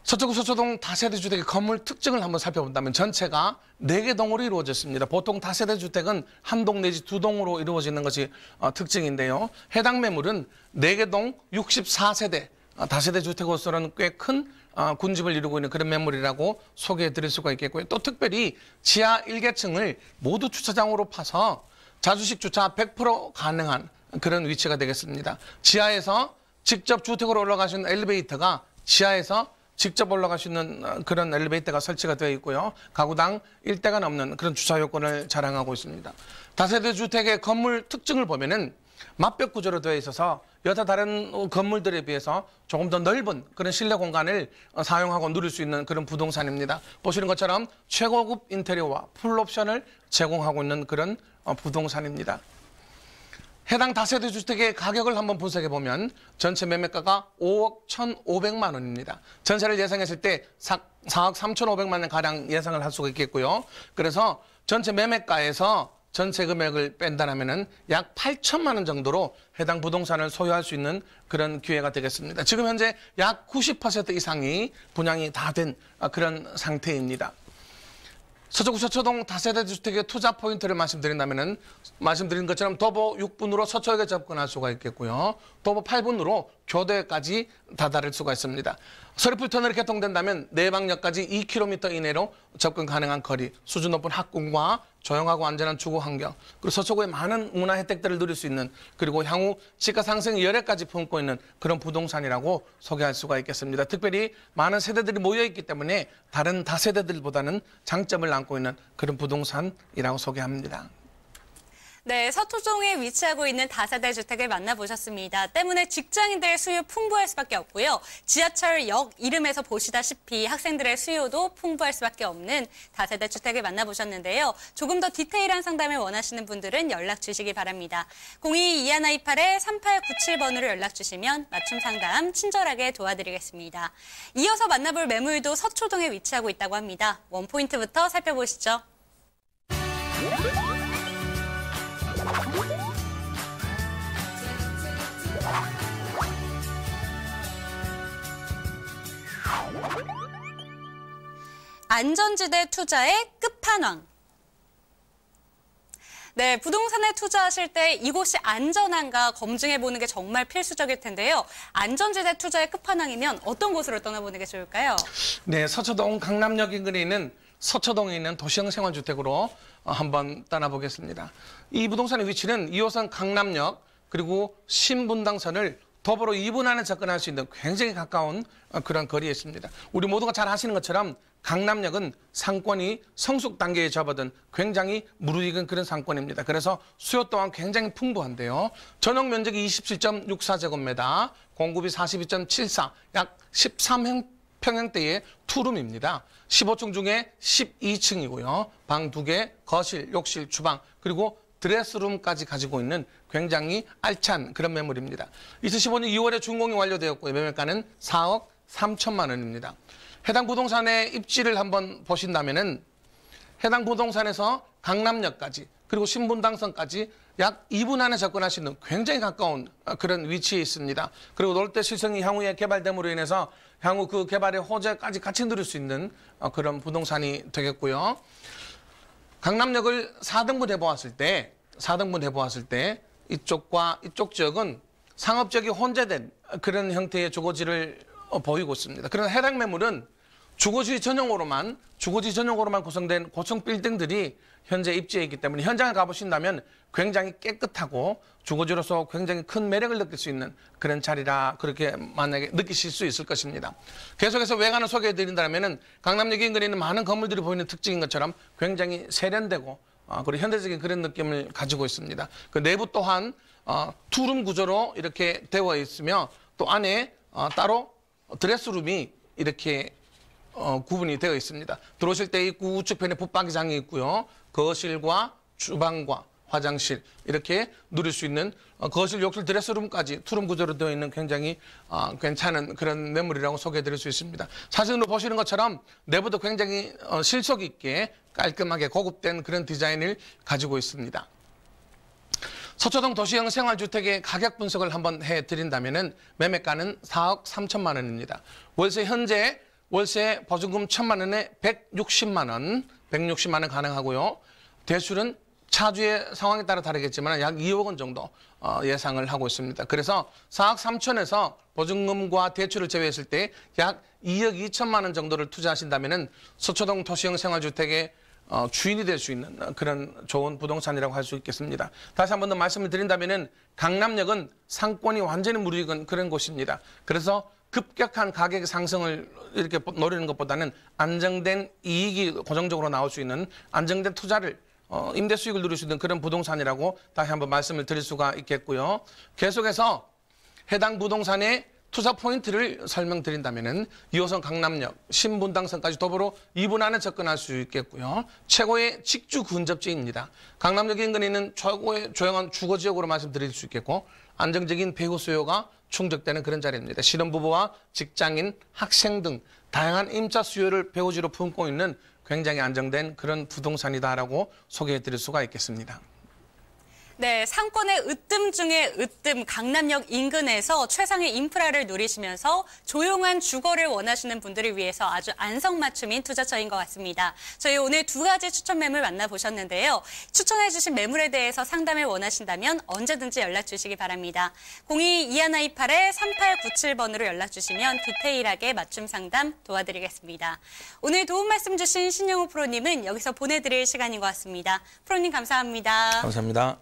서초구 서초동 다세대 주택의 건물 특징을 한번 살펴본다면 전체가 4개 동으로 이루어졌습니다. 보통 다세대 주택은 한 동 내지 2동으로 이루어지는 것이 특징인데요. 해당 매물은 4개 동 64세대 다세대 주택으로서는 꽤 큰 군집을 이루고 있는 그런 매물이라고 소개해 드릴 수가 있겠고요. 또 특별히 지하 1계층을 모두 주차장으로 파서 자주식 주차 100% 가능한 그런 위치가 되겠습니다. 지하에서 직접 주택으로 올라가시는 엘리베이터가 지하에서 직접 올라갈 수 있는 그런 엘리베이터가 설치가 되어 있고요. 가구당 1대가 넘는 그런 주차 요건을 자랑하고 있습니다. 다세대 주택의 건물 특징을 보면은 맞벽 구조로 되어 있어서 여타 다른 건물들에 비해서 조금 더 넓은 그런 실내 공간을 사용하고 누릴 수 있는 그런 부동산입니다. 보시는 것처럼 최고급 인테리어와 풀옵션을 제공하고 있는 그런 부동산입니다. 해당 다세대 주택의 가격을 한번 분석해 보면 전체 매매가가 5억 1,500만 원입니다. 전세를 예상했을 때 4억 3,500만 원 가량 예상을 할 수가 있겠고요. 그래서 전체 매매가에서 전세 금액을 뺀다면은 약 8천만 원 정도로 해당 부동산을 소유할 수 있는 그런 기회가 되겠습니다. 지금 현재 약 90% 이상이 분양이 다 된 그런 상태입니다. 서초구 서초동 다세대 주택의 투자 포인트를 말씀드린다면은 말씀드린 것처럼 도보 6분으로 서초역에 접근할 수가 있겠고요. 도보 8분으로 교대까지 다다를 수가 있습니다. 서리풀터널이 개통된다면 내방역까지 2km 이내로 접근 가능한 거리, 수준 높은 학군과 조용하고 안전한 주거 환경, 그리고 서초구의 많은 문화 혜택들을 누릴 수 있는, 그리고 향후 시가 상승의 열애까지 품고 있는 그런 부동산이라고 소개할 수가 있겠습니다. 특별히 많은 세대들이 모여있기 때문에 다른 다세대들보다는 장점을 안고 있는 그런 부동산이라고 소개합니다. 네, 서초동에 위치하고 있는 다세대 주택을 만나보셨습니다. 때문에 직장인들의 수요 풍부할 수밖에 없고요. 지하철역 이름에서 보시다시피 학생들의 수요도 풍부할 수밖에 없는 다세대 주택을 만나보셨는데요. 조금 더 디테일한 상담을 원하시는 분들은 연락 주시기 바랍니다. 02-2128-3897번으로 연락 주시면 맞춤 상담 친절하게 도와드리겠습니다. 이어서 만나볼 매물도 서초동에 위치하고 있다고 합니다. 원포인트부터 살펴보시죠. 안전지대 투자의 끝판왕. 네, 부동산에 투자하실 때 이곳이 안전한가 검증해보는 게 정말 필수적일 텐데요. 안전지대 투자의 끝판왕이면 어떤 곳으로 떠나보는 게 좋을까요? 네, 서초동 강남역 인근에 있는 서초동에 있는 도시형 생활주택으로 한번 떠나보겠습니다. 이 부동산의 위치는 2호선 강남역 그리고 신분당선을 도보로 2분 안에 접근할 수 있는 굉장히 가까운 그런 거리에 있습니다. 우리 모두가 잘 아시는 것처럼 강남역은 상권이 성숙 단계에 접어든 굉장히 무르익은 그런 상권입니다. 그래서 수요 또한 굉장히 풍부한데요. 전용 면적이 27.64제곱미터, 공급이 42.74, 약 13평형대의 투룸입니다. 15층 중에 12층이고요. 방 2개, 거실, 욕실, 주방, 그리고 드레스룸까지 가지고 있는 굉장히 알찬 그런 매물입니다. 2015년 2월에 준공이 완료되었고 매매가는 4억 3천만 원입니다. 해당 부동산의 입지를 한번 보신다면은 해당 부동산에서 강남역까지 그리고 신분당선까지 약 2분 안에 접근할 수 있는 굉장히 가까운 그런 위치에 있습니다. 그리고 롯데실성이 향후에 개발됨으로 인해서 향후 그 개발의 호재까지 같이 누릴 수 있는 그런 부동산이 되겠고요. 강남역을 4등분 해보았을 때 이쪽과 이쪽 지역은 상업지역이 혼재된 그런 형태의 주거지를 보이고 있습니다. 그러나 해당 매물은 주거지 전용으로만 구성된 고층 빌딩들이 현재 입지에 있기 때문에 현장에 가보신다면 굉장히 깨끗하고 주거지로서 굉장히 큰 매력을 느낄 수 있는 그런 자리라 그렇게 만약에 느끼실 수 있을 것입니다. 계속해서 외관을 소개해드린다면 강남역 인근에 있는 많은 건물들이 보이는 특징인 것처럼 굉장히 세련되고 그리고 현대적인 그런 느낌을 가지고 있습니다. 그 내부 또한 투룸 구조로 이렇게 되어 있으며 또 안에 따로 드레스룸이 이렇게 구분이 되어 있습니다. 들어오실 때 입구 우측편에 붙박이장이 있고요. 거실과 주방과 화장실 이렇게 누릴 수 있는 거실, 욕실, 드레스룸까지 투룸 구조로 되어 있는 굉장히 괜찮은 그런 매물이라고 소개해드릴 수 있습니다. 사진으로 보시는 것처럼 내부도 굉장히 실속 있게 깔끔하게 고급된 그런 디자인을 가지고 있습니다. 서초동 도시형 생활주택의 가격 분석을 한번 해드린다면 매매가는 4억 3천만 원입니다. 월세 현재 월세 보증금 1,000만 원에 160만 원, 160만 원 가능하고요. 대출은 차주의 상황에 따라 다르겠지만 약 2억 원 정도 예상을 하고 있습니다. 그래서 4억 3천에서 보증금과 대출을 제외했을 때 약 2억 2천만 원 정도를 투자하신다면 서초동 도시형 생활주택의 주인이 될 수 있는 그런 좋은 부동산이라고 할 수 있겠습니다. 다시 한 번 더 말씀을 드린다면 강남역은 상권이 완전히 무르익은 그런 곳입니다. 그래서 급격한 가격 상승을 이렇게 노리는 것보다는 안정된 이익이 고정적으로 나올 수 있는 안정된 투자를 임대 수익을 누릴 수 있는 그런 부동산이라고 다시 한번 말씀을 드릴 수가 있겠고요. 계속해서 해당 부동산의 투자 포인트를 설명드린다면 2호선 강남역, 신분당선까지 더불어 2분 안에 접근할 수 있겠고요. 최고의 직주 근접지입니다. 강남역 인근에 있는 최고의 조용한 주거지역으로 말씀드릴 수 있겠고 안정적인 배우 수요가 충족되는 그런 자리입니다. 신혼부부와 직장인, 학생 등 다양한 임차 수요를 배우지로 품고 있는 굉장히 안정된 그런 부동산이다라고 소개해드릴 수가 있겠습니다. 네, 상권의 으뜸 중에 으뜸 강남역 인근에서 최상의 인프라를 누리시면서 조용한 주거를 원하시는 분들을 위해서 아주 안성맞춤인 투자처인 것 같습니다. 저희 오늘 두 가지 추천 매물 만나보셨는데요. 추천해 주신 매물에 대해서 상담을 원하신다면 언제든지 연락 주시기 바랍니다. 02-2128-3897번으로 연락 주시면 디테일하게 맞춤 상담 도와드리겠습니다. 오늘 도움 말씀 주신 신영우 프로님은 여기서 보내드릴 시간인 것 같습니다. 프로님 감사합니다. 감사합니다.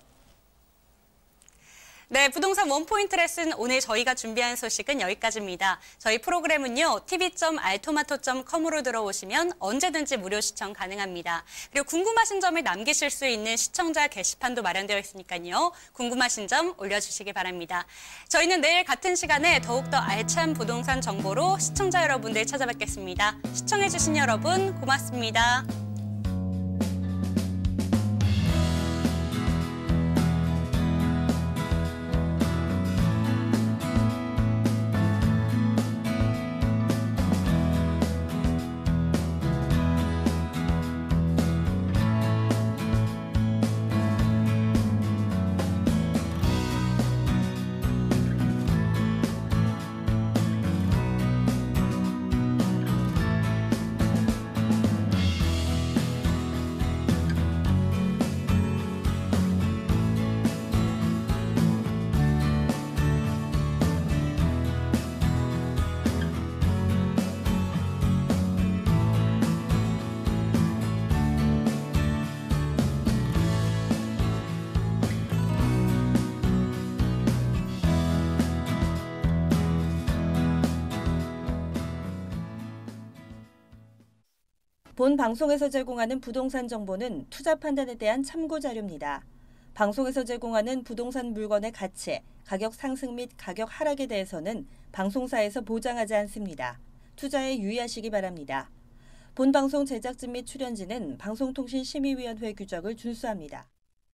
네, 부동산 원포인트 레슨 오늘 저희가 준비한 소식은 여기까지입니다. 저희 프로그램은요, tv.altomato.com으로 들어오시면 언제든지 무료 시청 가능합니다. 그리고 궁금하신 점을 남기실 수 있는 시청자 게시판도 마련되어 있으니까요. 궁금하신 점 올려주시기 바랍니다. 저희는 내일 같은 시간에 더욱더 알찬 부동산 정보로 시청자 여러분들 찾아뵙겠습니다. 시청해주신 여러분 고맙습니다. 본 방송에서 제공하는 부동산 정보는 투자 판단에 대한 참고 자료입니다. 방송에서 제공하는 부동산 물건의 가치, 가격 상승 및 가격 하락에 대해서는 방송사에서 보장하지 않습니다. 투자에 유의하시기 바랍니다. 본 방송 제작진 및 출연진은 방송통신심의위원회 규정을 준수합니다.